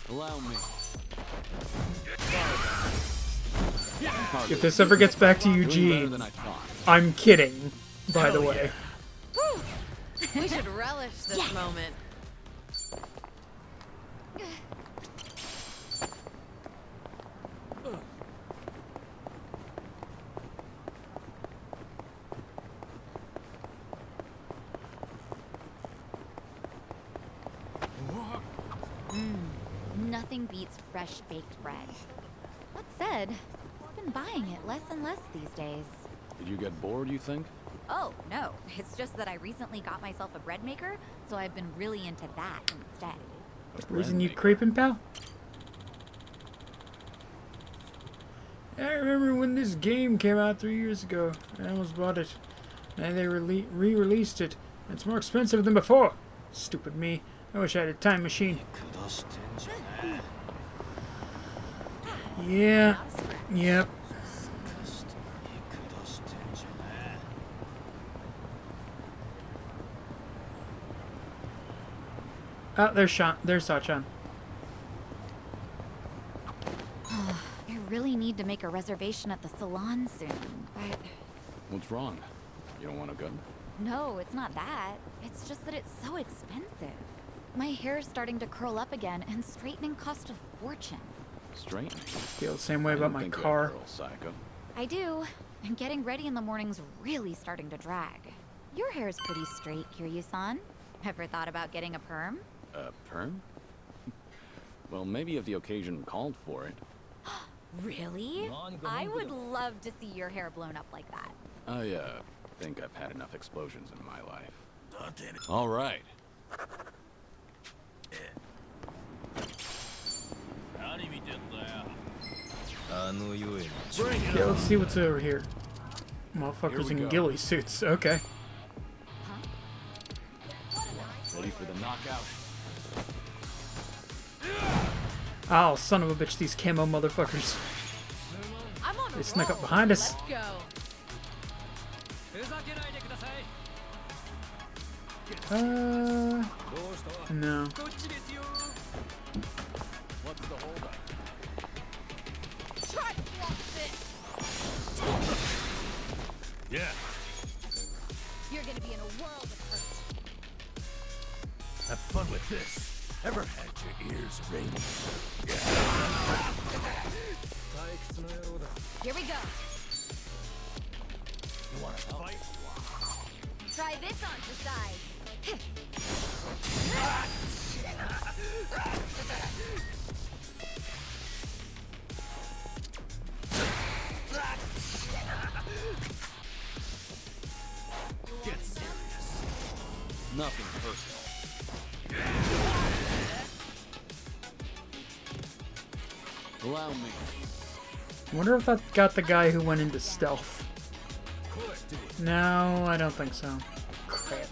Allow me. If this ever gets back to Eugene, I'm kidding, by the way. We should relish this moment. Nothing beats fresh baked bread. That said, I've been buying it less and less these days. Did you get bored, you think? Oh, no. It's just that I recently got myself a bread maker, so I've been really into that instead. Reason you creeping, pal? I remember when this game came out 3 years ago. I almost bought it. And they re-released it. It's more expensive than before. Stupid me. I wish I had a time machine. Yeah. Yep. Oh, there's Sean. There's Sachan. I really need to make a reservation at the salon soon, but... What's wrong? You don't want to go? No, it's not that. It's just that it's so expensive. My hair is starting to curl up again, and straightening costs a fortune. Straightening? Feel the same way about my car. Psycho. I do, and getting ready in the morning's really starting to drag. Your hair's pretty straight, Kiryu-san. Ever thought about getting a perm? A perm? Well, maybe if the occasion called for it. Really? I would love to see your hair blown up like that. I think I've had enough explosions in my life. All right. Yeah, let's see what's over here. Motherfuckers in ghillie suits. Okay. Ready for the knockout? Oh, son of a bitch, these camo motherfuckers. They snuck up behind us. Let's go. No. What's the holdup? Try to block this. Yeah. You're gonna be in a world of hurt. Have fun with this. Ever had your ears ringed? Here we go. You wanna fight? Try this on for size. Get serious. Nothing personal. Allow me. I wonder if that got the guy who went into stealth. No, I don't think so. Crap.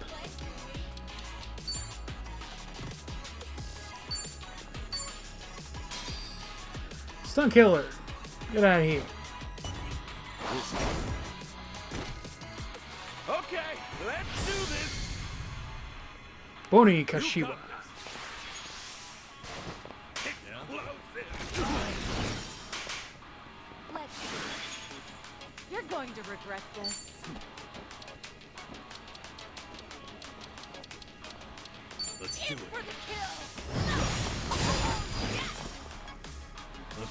Stunt killer. Get out of here. Okay, let's do this. Boni Kashiwa. Let's see. You're going to regret this. Let's do it. For the kill. Okay.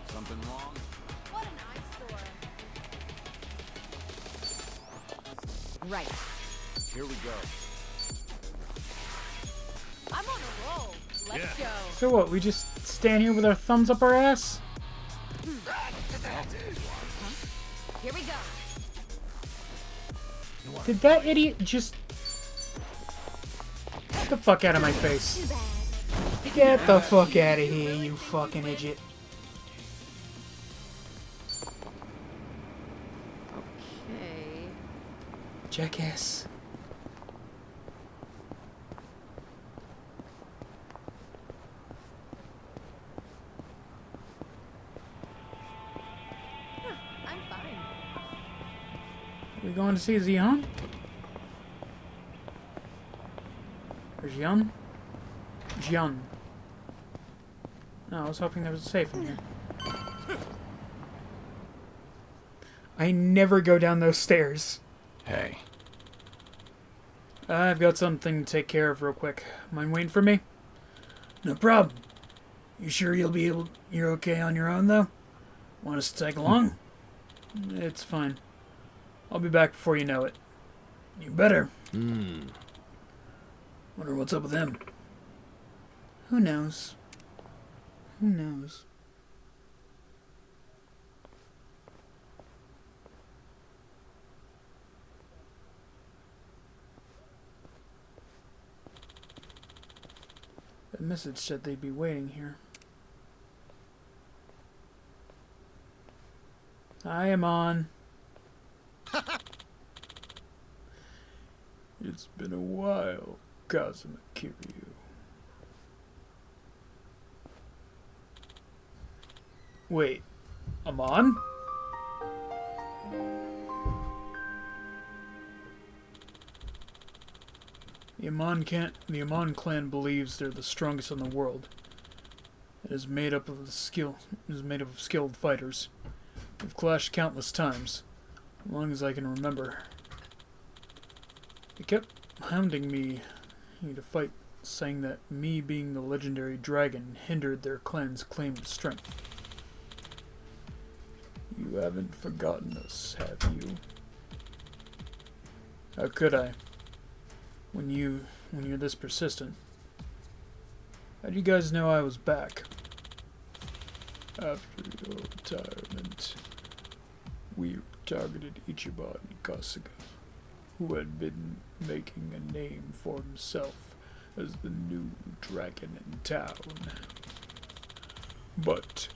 Something wrong? What an eyesore. Right. Here we go. I'm on a roll. Let's go. So what, we just stand here with our thumbs up our ass? Here we go. Did that idiot just... Get the fuck out of my face. Get the fuck out of here, you fucking idiot. Okay. Jackass. I'm fine. We going to see Xion? Or Xion? Xion. No, I was hoping there was a safe in here. I never go down those stairs. Hey. I've got something to take care of real quick. Mind waiting for me? No problem. You sure you're okay on your own, though? Want us to tag along? It's fine. I'll be back before you know it. You better. Wonder what's up with him. Who knows? Who knows? The message said they'd be waiting here. I am on. It's been a while, Kazuma Kiryu. Wait, I'm on? The Amon clan believes they're the strongest in the world. It is made up of skilled fighters. We've clashed countless times, as long as I can remember. They kept hounding me to fight, saying that me being the legendary dragon hindered their clan's claim to strength. You haven't forgotten us, have you? How could I? When you're this persistent. How'd you guys know I was back? After your retirement, we targeted Ichiban Kasuga, who had been making a name for himself as the new dragon in town. But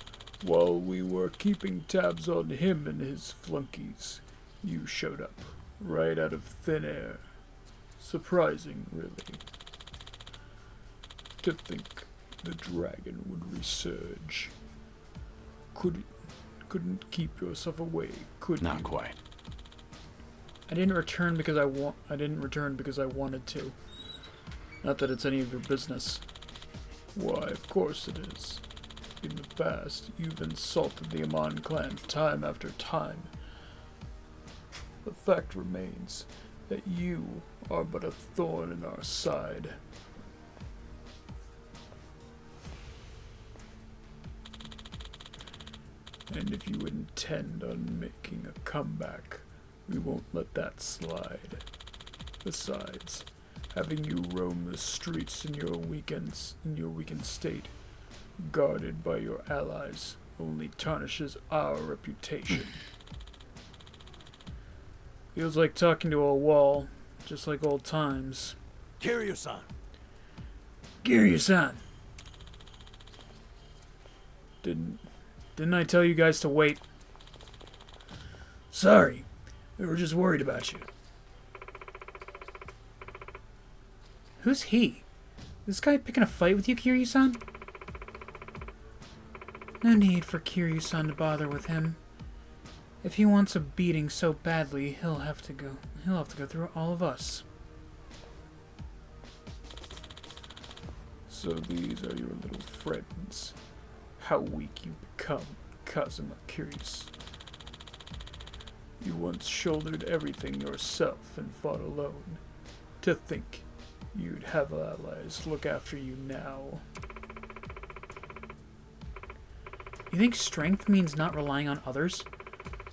while we were keeping tabs on him and his flunkies, you showed up, right out of thin air. Surprising, really. To think the dragon would resurge. Couldn't keep yourself away, could you? Not quite. I didn't return because I wanted to. Not that it's any of your business. Why, of course it is. In the past, you've insulted the Amon clan time after time. The fact remains that you are but a thorn in our side. And if you intend on making a comeback, we won't let that slide. Besides, having you roam the streets in your weakened state, guarded by your allies, only tarnishes our reputation. Feels like talking to a wall, just like old times. Kiryu-san. Kiryu-san. Didn't I tell you guys to wait? Sorry, we were just worried about you. Who's he? This guy picking a fight with you, Kiryu-san? No need for Kiryu-san to bother with him. If he wants a beating so badly, he'll have to go through all of us. So these are your little friends. How weak you become, Kazuma Curious. You once shouldered everything yourself and fought alone. To think you'd have allies look after you now. You think strength means not relying on others?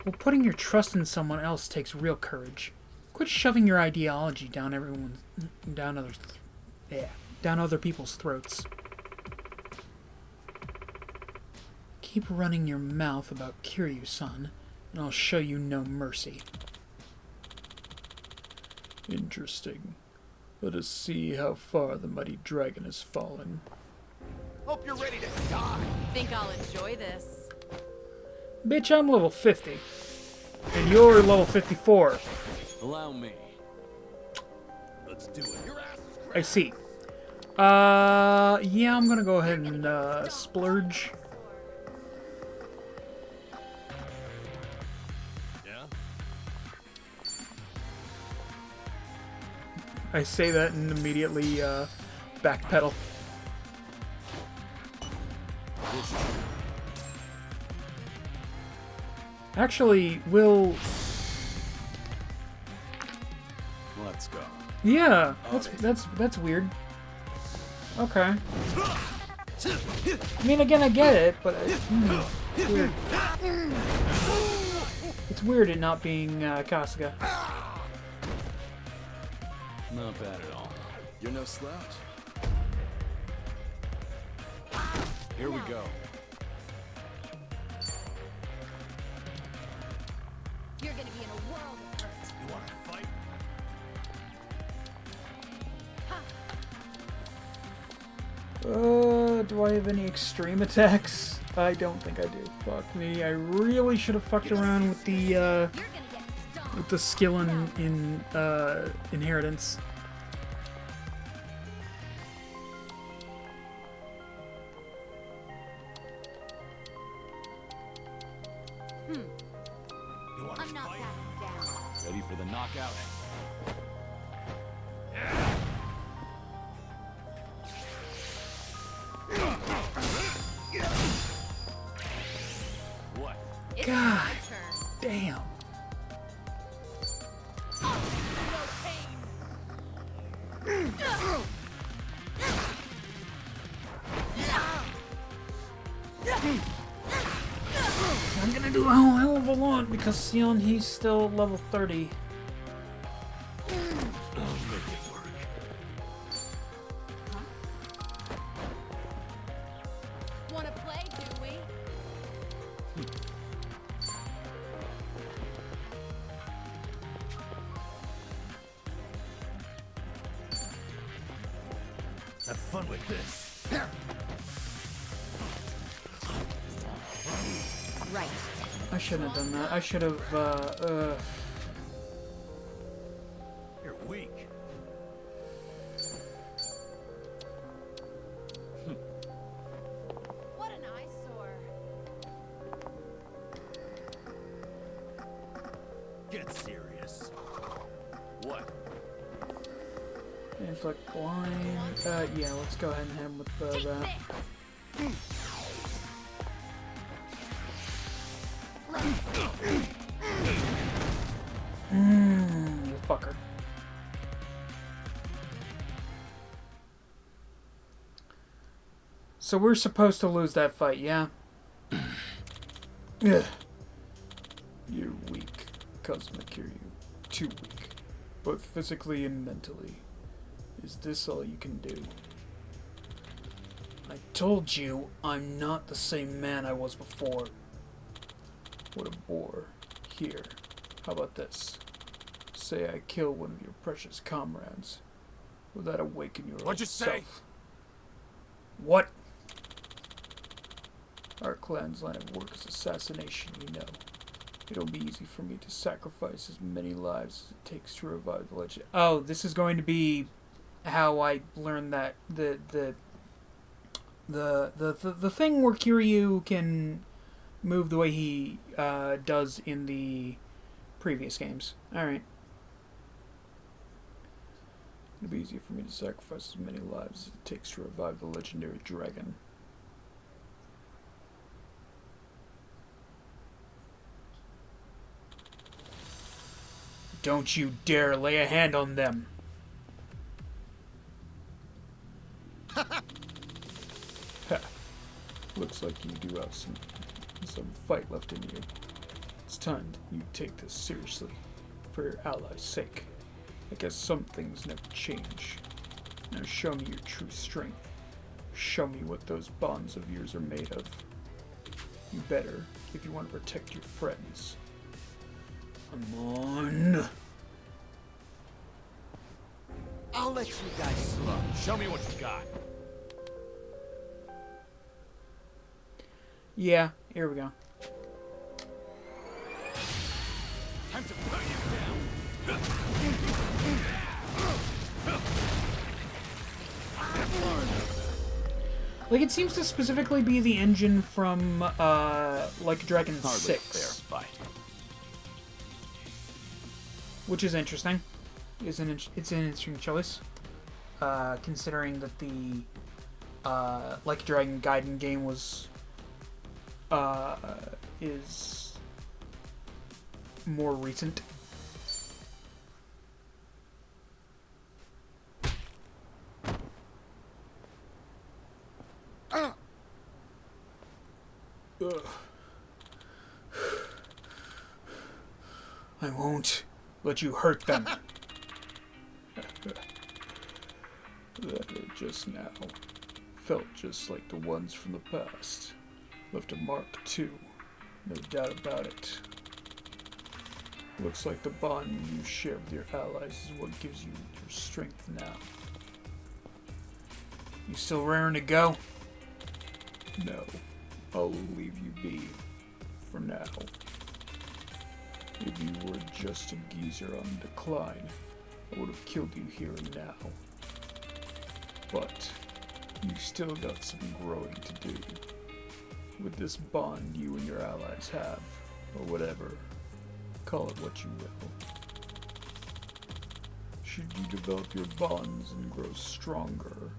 Well, putting your trust in someone else takes real courage. Quit shoving your ideology down other people's throats. Keep running your mouth about Kiryu-san, and I'll show you no mercy. Interesting. Let us see how far the mighty dragon has fallen. Hope you're ready to die. Think I'll enjoy this. Bitch, I'm level 50. And you're level 54. Allow me. Let's do it. Your ass is I see. Yeah, I'm gonna go ahead and, splurge. Yeah? I say that and immediately, backpedal. Actually, we'll... Let's go. Yeah, that's weird. Okay. I mean, again, I get it, but it's weird. It's weird it not being Kasuga. Not bad at all. You're no slouch. Here we go. You're gonna be in a world of hurt. You want to fight? Do I have any extreme attacks? I don't think I do. Fuck me. I really should have fucked around with the skill in inheritance. You want to I'm not fight? backing down. Ready for the knockout? What? God damn. I'm gonna do a whole hell of a lot because Sion, he's still level 30. Wanna play, do we? Have fun with this. Right. I shouldn't have done that. I should have, You're weak. What an eyesore. Get serious. What? inflict blind. Yeah, let's go ahead and hit him with that. You fucker. So we're supposed to lose that fight, yeah? Ugh. You're weak, Kazuma Kiryu. Too weak. Both physically and mentally. Is this all you can do? I told you, I'm not the same man I was before. What a bore. Here, how about this? Say I kill one of your precious comrades. Will that awaken your What'd you old say? self? What? Our clan's line of work is assassination, you know. It'll be easy for me to sacrifice as many lives as it takes to revive the legend. Oh, this is going to be how I learned that the thing where Kiryu can move the way he does in the previous games. Alright. It'll be easier for me to sacrifice as many lives as it takes to revive the legendary dragon. Don't you dare lay a hand on them. Looks like you do have some fight left in you. It's time you take this seriously, for your allies' sake. I guess some things never change. Now show me your true strength. Show me what those bonds of yours are made of. You better, if you want to protect your friends. Come on. I'll let you guys slow. Show me what you got. Yeah, here we go. Time to put you down. Like, it seems to specifically be the engine from, like Dragon Hardly 6. a fair fight. Which is interesting. It's an interesting choice. Considering that the, Like Dragon Gaiden game was, is more recent. Ugh. I won't let you hurt them. That just now felt just like the ones from the past. Left a mark too, no doubt about it. Looks like the bond you share with your allies is what gives you your strength now. You still raring to go? No, I'll leave you be for now. If you were just a geezer on decline, I would have killed you here and now. But you still got some growing to do. With this bond you and your allies have, or whatever, call it what you will. Should you develop your bonds and grow stronger,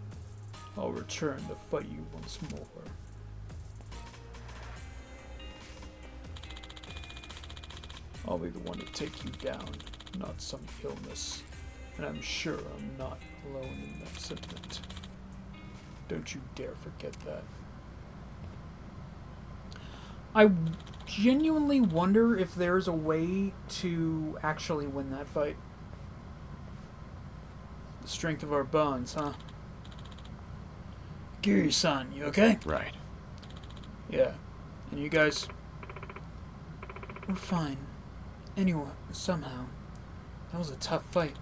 I'll return to fight you once more. I'll be the one to take you down, not some illness. And I'm sure I'm not alone in that sentiment. Don't you dare forget that. I genuinely wonder if there's a way to actually win that fight. The strength of our bonds, huh? Kiryu-san, you okay? Right. Yeah. And you guys? We're fine. Anyway, somehow. That was a tough fight.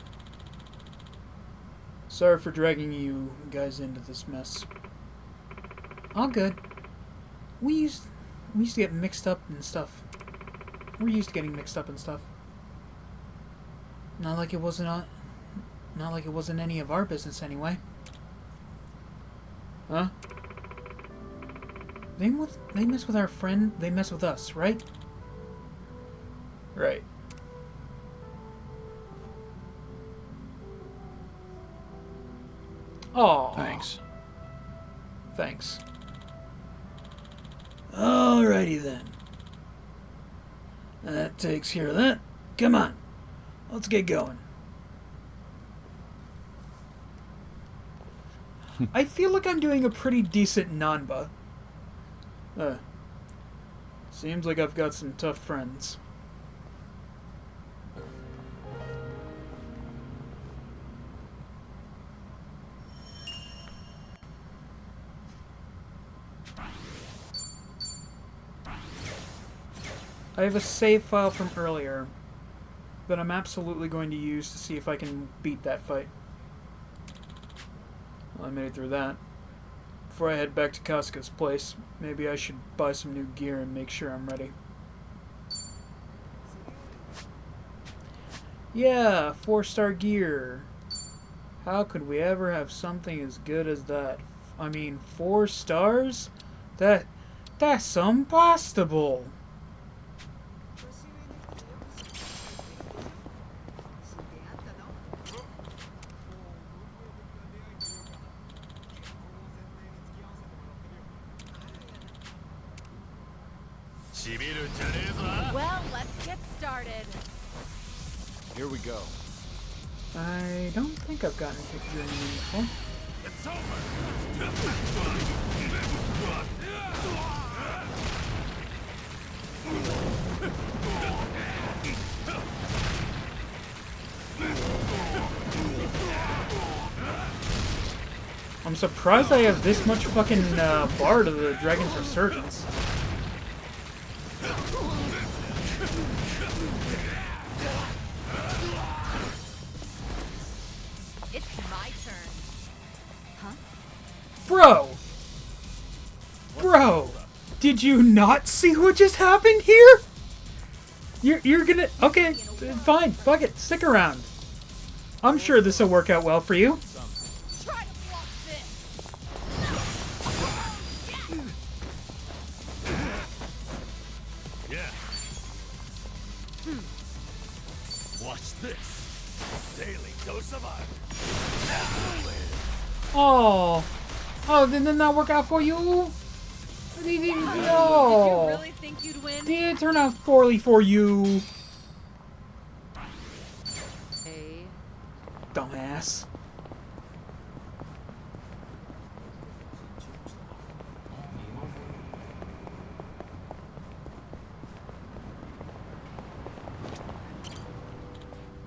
Sorry for dragging you guys into this mess. All good. We used to get mixed up and stuff. We're used to getting mixed up and stuff. Not like it wasn't any of our business anyway. Huh? They mess with our friend, they mess with us, right? Right. Oh. Thanks. Thanks. Alrighty then. That takes care of that. Come on. Let's get going. I feel like I'm doing a pretty decent Nanba. Seems like I've got some tough friends. I have a save file from earlier that I'm absolutely going to use to see if I can beat that fight. Well, I made it through that. Before I head back to Kasuka's place, maybe I should buy some new gear and make sure I'm ready. Yeah, 4-star gear. How could we ever have something as good as that? I mean, 4 stars? That's impossible. Well, let's get started. Here we go. I don't think I've gotten a picture of you before. It's over. I'm surprised I have this much fucking bar to the Dragon's Resurgence. It's my turn. Huh? Bro, did you not see what just happened here? You're gonna, okay, fine, fuck it, stick around. I'm sure this will work out well for you. Try to block this. Yeah. Watch this. Daily dose of iron. Oh, did that not work out for you? No. Did you really think you'd win? Did it turn out poorly for you? Hey. Dumbass.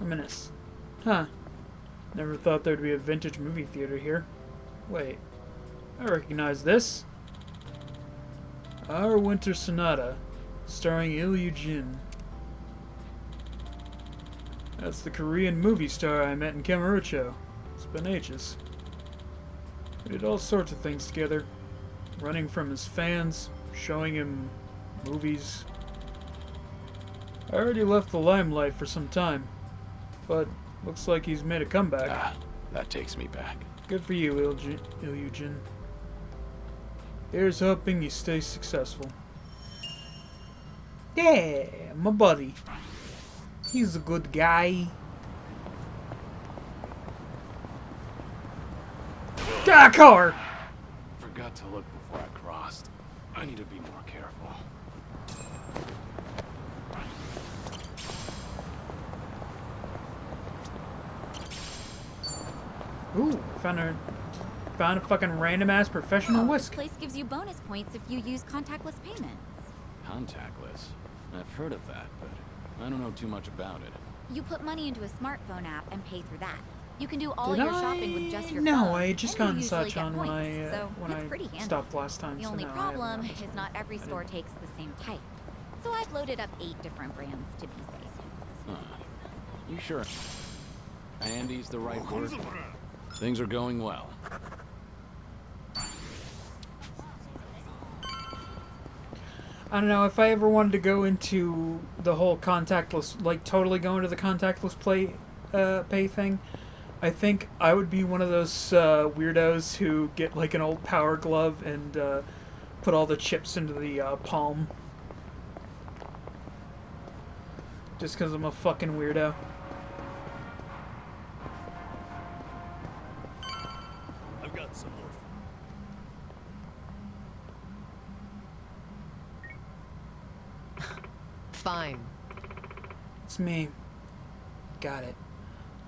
Ominous. Huh. Never thought there'd be a vintage movie theater here. Wait. I recognize this. Our Winter Sonata, starring Il Jin. That's the Korean movie star I met in Kamurocho. It's been ages. We did all sorts of things together. Running from his fans, showing him movies. I already left the limelight for some time, but looks like he's made a comeback. Ah, that takes me back. Good for you, Il Jin. Here's hoping you stay successful. Yeah, my buddy. He's a good guy. Ah, car! Forgot to look before I crossed. I need to be more careful. Ooh, found a fucking random ass professional whisk. This place gives you bonus points if you use contactless payments. Contactless? I've heard of that, but I don't know too much about it. You put money into a smartphone app and pay through that. You can do all Did your shopping with just your phone. No, I just and got you in usually such get on points, when so it's pretty I handy. stopped last time. The so only no, I haven't problem done this is one. not every I store didn't- takes the same type. So I've loaded up 8 different brands to be safe. Huh. You sure Andy's the right word? Things are going well. I don't know, if I ever wanted to go into the whole contactless, like totally go into the contactless pay thing, I think I would be one of those weirdos who get like an old power glove and put all the chips into the palm. Just because I'm a fucking weirdo. I've got some more. Fine. It's me. Got it.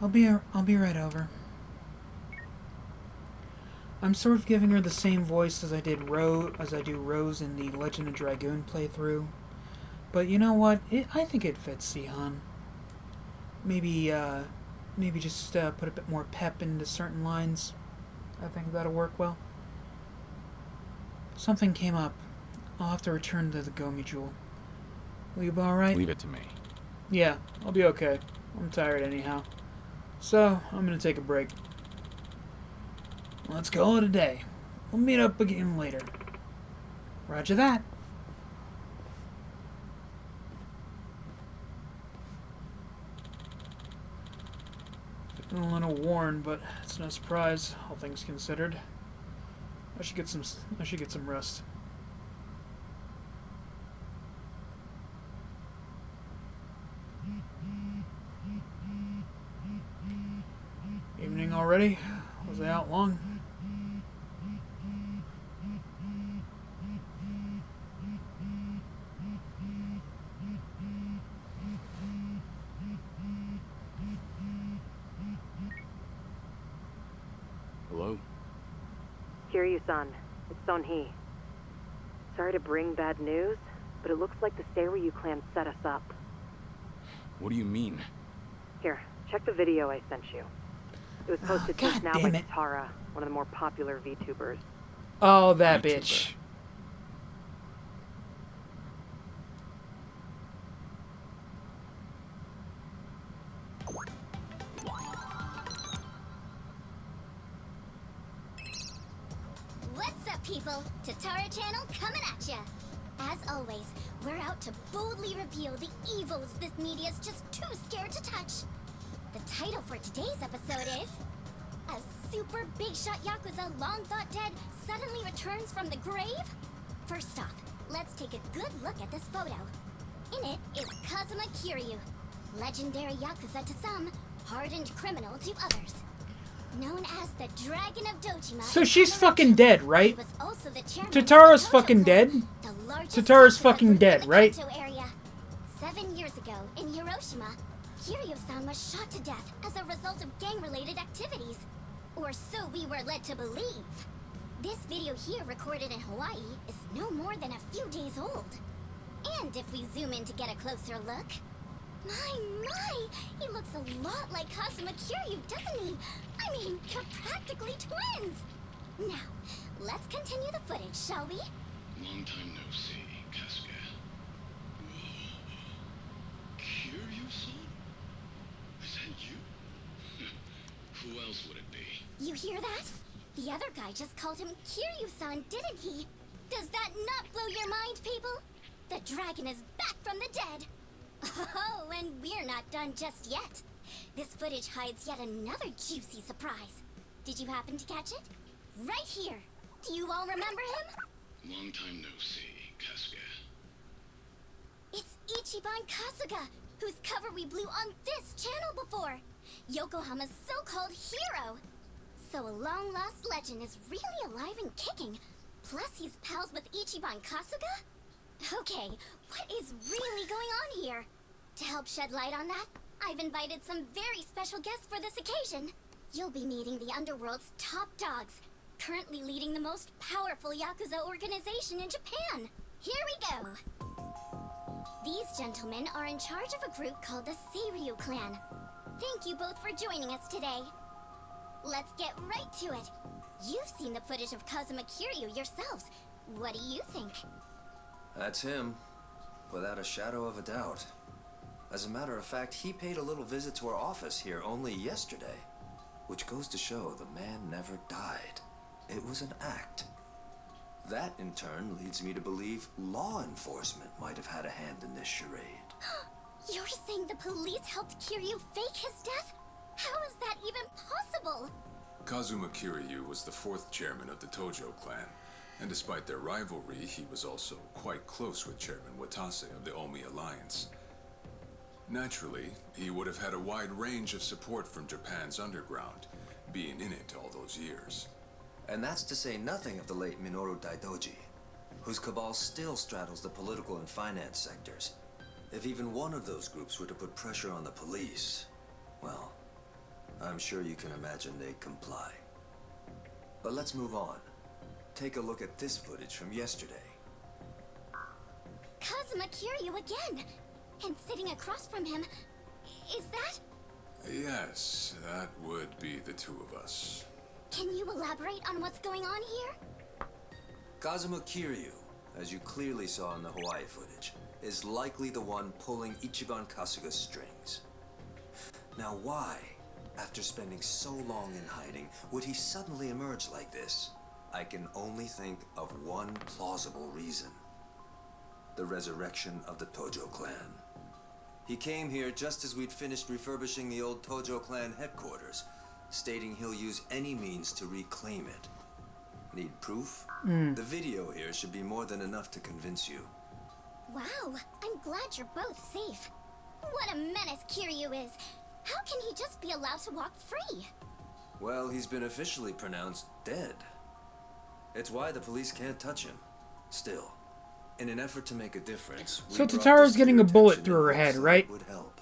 I'll be right over. I'm sort of giving her the same voice as I do Rose in the Legend of Dragoon playthrough. But you know what? I think it fits Sihan. Maybe just put a bit more pep into certain lines. I think that'll work well. Something came up. I'll have to return to the Gomi Jewel. Will you be alright? Leave it to me. Yeah, I'll be okay. I'm tired anyhow. So, I'm gonna take a break. Let's call it a day. We'll meet up again later. Roger that. A little worn, but it's no surprise, all things considered. I should get some rest. Evening already? Was I out long? Hello? Kiryu-san, it's Son-hee. Sorry to bring bad news, but it looks like the Seiryu clan set us up. What do you mean? Here, check the video I sent you. It was posted just now by Tara, one of the more popular VTubers. Oh, that bitch. What's up, people? Tatara Channel coming at ya! As always, we're out to boldly reveal the evils this media's just too scared to touch. The title for today's episode is... A super big shot Yakuza long thought dead suddenly returns from the grave? First off, let's take a good look at this photo. In it is Kazuma Kiryu, legendary Yakuza to some, hardened criminal to others. Known as the Dragon of Dojima. So she's fucking dead, right? He was also the chairman Tatara's of the Tojo fucking Clan, dead? the largest Tatara's Yakuza fucking group dead, in the right? Kanto area. 7 years ago, in Hiroshima, Kiryu-san was shot to death as a result of gang-related activities. Or so we were led to believe. This video here, recorded in Hawaii, is no more than a few days old. And if we zoom in to get a closer look... My! He looks a lot like Kazuma Kiryu, doesn't he? I mean, they're practically twins! Now, let's continue the footage, shall we? Long time no see, Kasuga. Kiryu-san? Is that you? Who else would it be? You hear that? The other guy just called him Kiryu-san, didn't he? Does that not blow your mind, people? The dragon is back from the dead! Oh, and we're not done just yet. This footage hides yet another juicy surprise. Did you happen to catch it? Right here. Do you all remember him? Long time no see, Kasuga. It's Ichiban Kasuga, whose cover we blew on this channel before. Yokohama's so-called hero. So a long-lost legend is really alive and kicking. Plus he's pals with Ichiban Kasuga? Okay, what is really going on here? To help shed light on that, I've invited some very special guests for this occasion. You'll be meeting the Underworld's top dogs, currently leading the most powerful Yakuza organization in Japan. Here we go! These gentlemen are in charge of a group called the Seiryu Clan. Thank you both for joining us today. Let's get right to it. You've seen the footage of Kazuma Kiryu yourselves. What do you think? That's him, without a shadow of a doubt. As a matter of fact, he paid a little visit to our office here only yesterday. Which goes to show the man never died. It was an act. That, in turn, leads me to believe law enforcement might have had a hand in this charade. You're saying the police helped Kiryu fake his death? How is that even possible? Kazuma Kiryu was the 4th chairman of the Tojo clan, and despite their rivalry, he was also quite close with Chairman Watase of the Omi Alliance. Naturally, he would have had a wide range of support from Japan's underground, being in it all those years. And that's to say nothing of the late Minoru Daidoji, whose cabal still straddles the political and finance sectors. If even one of those groups were to put pressure on the police, well, I'm sure you can imagine they'd comply. But let's move on. Take a look at this footage from yesterday. Kazuma Kiryu again! And sitting across from him, is that? Yes, that would be the two of us. Can you elaborate on what's going on here? Kazuma Kiryu, as you clearly saw in the Hawaii footage, is likely the one pulling Ichiban Kasuga's strings. Now why, after spending so long in hiding, would he suddenly emerge like this? I can only think of one plausible reason. The resurrection of the Tojo clan. He came here just as we'd finished refurbishing the old Tojo clan headquarters, stating he'll use any means to reclaim it. Need proof? The video here should be more than enough to convince you. Wow, I'm glad you're both safe. What a menace Kiryu is. How can he just be allowed to walk free? Well, he's been officially pronounced dead. It's why the police can't touch him. Still, in an effort to make a difference, So we brought Tatara's this getting to a your bullet attention through her in head, hopes that right? it would help.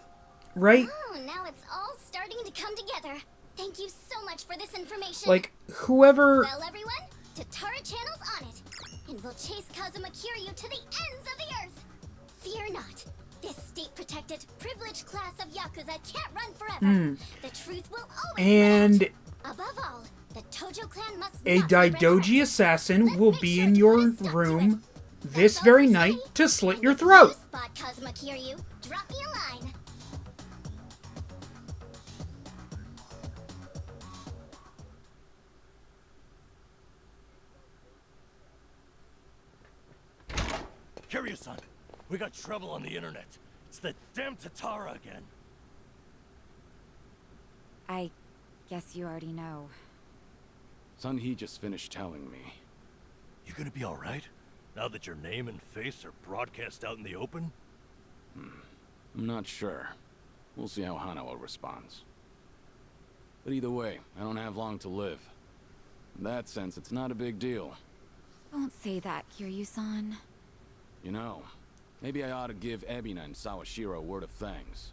Right? Oh, now it's all starting to come together. Thank you so much for this information. Like, whoever... Well, everyone, Tatara Channel's on it. And we'll chase Kazuma Kiryu to the ends of the earth. Fear not. This state-protected, privileged class of Yakuza can't run forever. The truth will always And win out. Above all, the Tojo clan must a not be Daidoji assassin will be in your room this very night to slit your throat. Spot Kazuma Kiryu. Drop me a line. Kiryu-san, we got trouble on the internet. It's the damn Tatara again. I guess you already know. Sun-Hee just finished telling me. You gonna be alright? Now that your name and face are broadcast out in the open? I'm not sure. We'll see how Hanawa responds. But either way, I don't have long to live. In that sense, it's not a big deal. Don't say that, Kiryu-san. You know, maybe I ought to give Ebina and Sawashiro a word of thanks.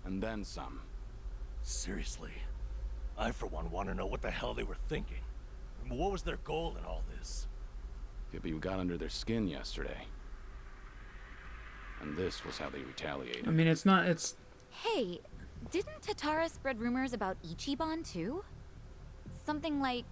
And then some. Seriously? I, for one, want to know what the hell they were thinking. What was their goal in all this? Could be we got under their skin yesterday. And this was how they retaliated. I mean, it's... Hey, didn't Tatara spread rumors about Ichiban too? Something like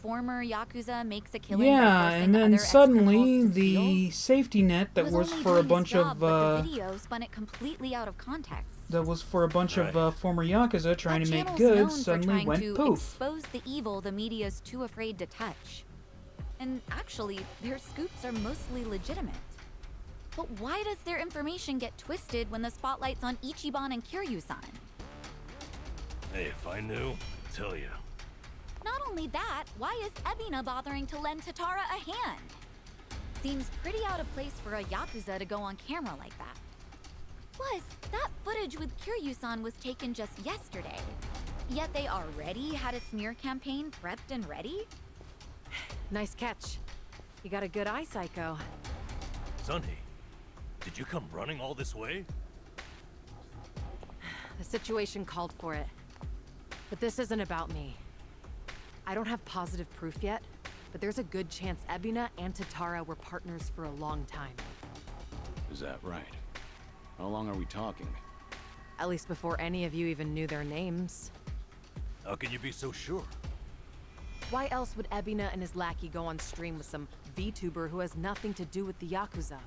former Yakuza makes a killing by Yeah, forcing and then other suddenly ex-criminals to the safety net that It was only for a doing bunch his job, of, but the video spun it completely out of context. that was for a bunch of former Yakuza trying to make Channel's good known for suddenly trying went to poof. expose the evil the media's too afraid to touch. And actually, their scoops are mostly legitimate. But why does their information get twisted when the spotlight's on Ichiban and Kiryu-san? Hey, if I knew, I'd tell you. Not only that, why is Ebina bothering to lend Tatara a hand? Seems pretty out of place for a Yakuza to go on camera like that. Plus, that footage with Kiryu-san was taken just yesterday. Yet they already had a smear campaign prepped and ready? Nice catch. You got a good eye, Psycho. Sun-Hee, did you come running all this way? The situation called for it. But this isn't about me. I don't have positive proof yet, but there's a good chance Ebina and Tatara were partners for a long time. Is that right? How long are we talking? At least before any of you even knew their names. How can you be so sure? Why else would Ebina and his lackey go on stream with some VTuber who has nothing to do with the Yakuza?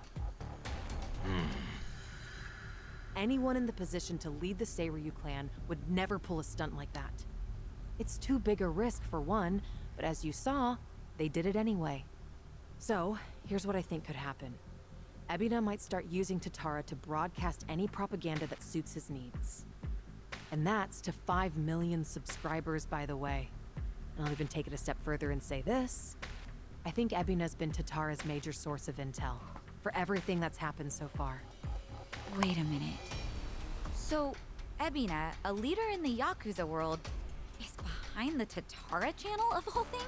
Anyone in the position to lead the Seiryu clan would never pull a stunt like that. It's too big a risk for one, but as you saw, they did it anyway. So, here's what I think could happen. Ebina might start using Tatara to broadcast any propaganda that suits his needs. And that's to 5 million subscribers, by the way. And I'll even take it a step further and say this. I think Ebina's been Tatara's major source of intel for everything that's happened so far. Wait a minute. So, Ebina, a leader in the Yakuza world, is behind the Tatara channel of all things?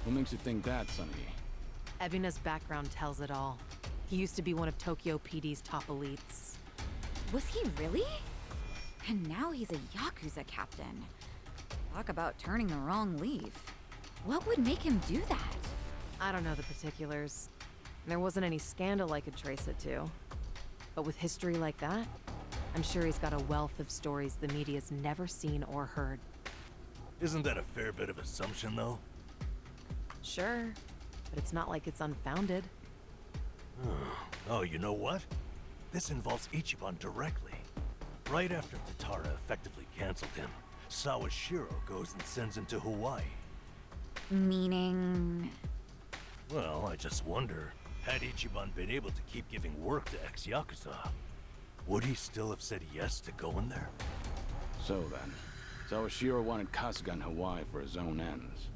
What makes you think that, Sun-Hee? Ebina's background tells it all. He used to be one of Tokyo PD's top elites. Was he really? And now he's a Yakuza captain. Talk about turning the wrong leaf. What would make him do that? I don't know the particulars. There wasn't any scandal I could trace it to. But with history like that, I'm sure he's got a wealth of stories the media's never seen or heard. Isn't that a fair bit of assumption, though? Sure, but it's not like it's unfounded. Oh, you know what? This involves Ichiban directly. Right after Tatara effectively canceled him, Sawashiro goes and sends him to Hawaii. Meaning... Well, I just wonder, had Ichiban been able to keep giving work to ex-Yakuza? would he still have said yes to going there? So then, Sawashiro wanted Kasuga in Hawaii for his own ends.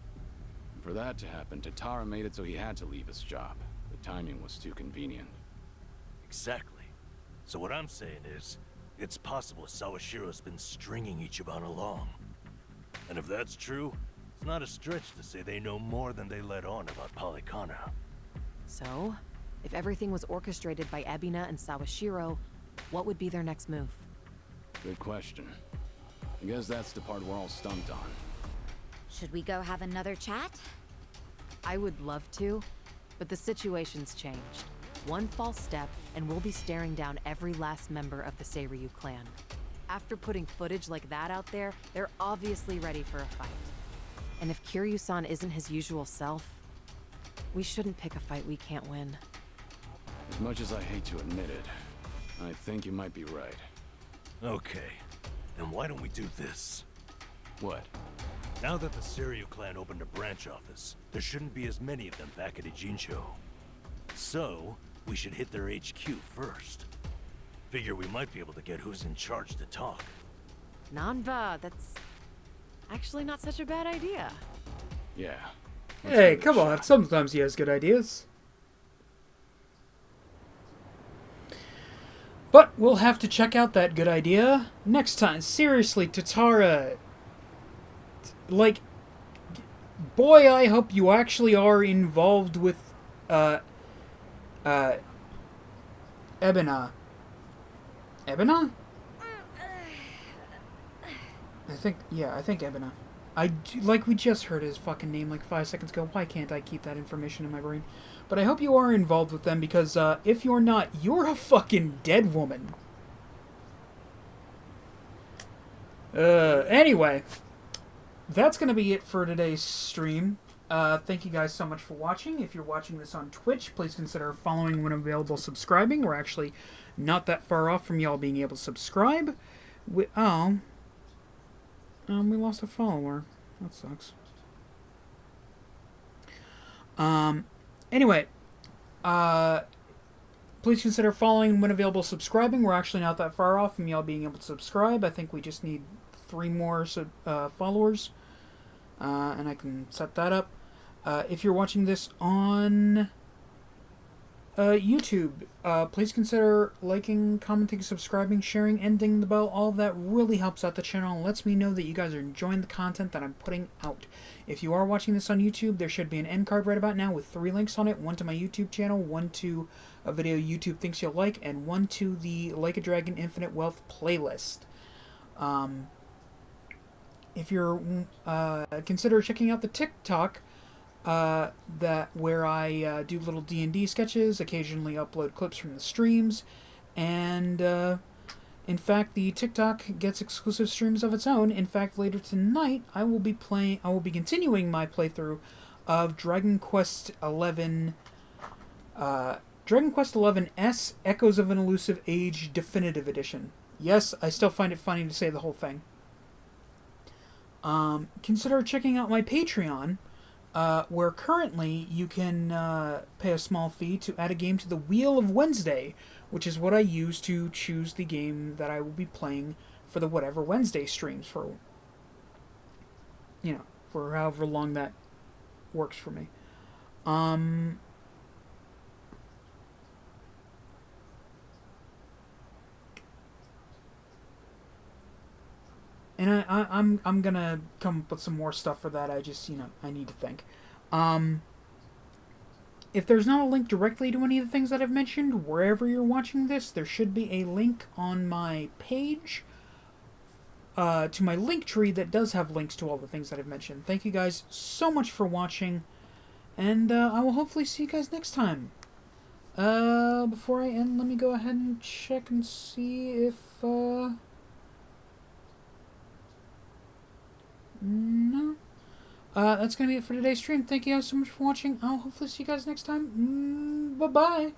And for that to happen, Tatara made it so he had to leave his job. The timing was too convenient. Exactly. So what I'm saying is, it's possible Sawashiro's been stringing Ichiban along. And if that's true, it's not a stretch to say they know more than they let on about Polycana. So, if everything was orchestrated by Ebina and Sawashiro, what would be their next move? Good question. I guess that's the part we're all stumped on. Should we go have another chat? I would love to, but the situation's changed. One false step, and we'll be staring down every last member of the Seiryu clan. After putting footage like that out there, they're obviously ready for a fight. And if Kiryu-san isn't his usual self, we shouldn't pick a fight we can't win. As much as I hate to admit it, I think you might be right. Okay, then why don't we do this? What? Now that the Seiryu clan opened a branch office, there shouldn't be as many of them back at Ijincho. So, we should hit their HQ first. Figure we might be able to get who's in charge to talk. Nanba, that's actually not such a bad idea. Yeah. Hey, come on. Sometimes he has good ideas. But we'll have to check out that good idea next time. Seriously, Tatara. Like, boy, I hope you actually are involved with, Ebina. Ebina? I think Ebina. Like we just heard his fucking name like 5 seconds ago. Why can't I keep that information in my brain? But I hope you are involved with them because if you're not, you're a fucking dead woman. Anyway, that's going to be it for today's stream. Thank you guys so much for watching. If you're watching this on Twitch, please consider following when available, subscribing. We're actually not that far off from y'all being able to subscribe. We lost a follower. That sucks. Anyway, please consider following when available, subscribing. We're actually not that far off from y'all being able to subscribe. I think we just need 3 more followers, and I can set that up. If you're watching this on YouTube, please consider liking, commenting, subscribing, sharing, and dinging the bell. All of that really helps out the channel and lets me know that you guys are enjoying the content that I'm putting out. If you are watching this on YouTube, there should be an end card right about now with 3 links on it. 1 to my YouTube channel, 1 to a video YouTube thinks you'll like, and 1 to the Like a Dragon Infinite Wealth playlist. If you're consider checking out the TikTok, where I do little D&D sketches, occasionally upload clips from the streams, and in fact, the TikTok gets exclusive streams of its own. In fact, later tonight, I will be continuing my playthrough of Dragon Quest XI, Dragon Quest XI S Echoes of an Elusive Age Definitive Edition. Yes, I still find it funny to say the whole thing. Consider checking out my Patreon, where currently you can pay a small fee to add a game to the Wheel of Wednesday, which is what I use to choose the game that I will be playing for the whatever Wednesday streams for, for however long that works for me. And I'm gonna come up with some more stuff for that. I just, I need to think. If there's not a link directly to any of the things that I've mentioned, wherever you're watching this, there should be a link on my page to my linktree that does have links to all the things that I've mentioned. Thank you guys so much for watching, and I will hopefully see you guys next time. Before I end, let me go ahead and check and see if, no. That's going to be it for today's stream. Thank you guys so much for watching. I'll hopefully see you guys next time. Bye-bye.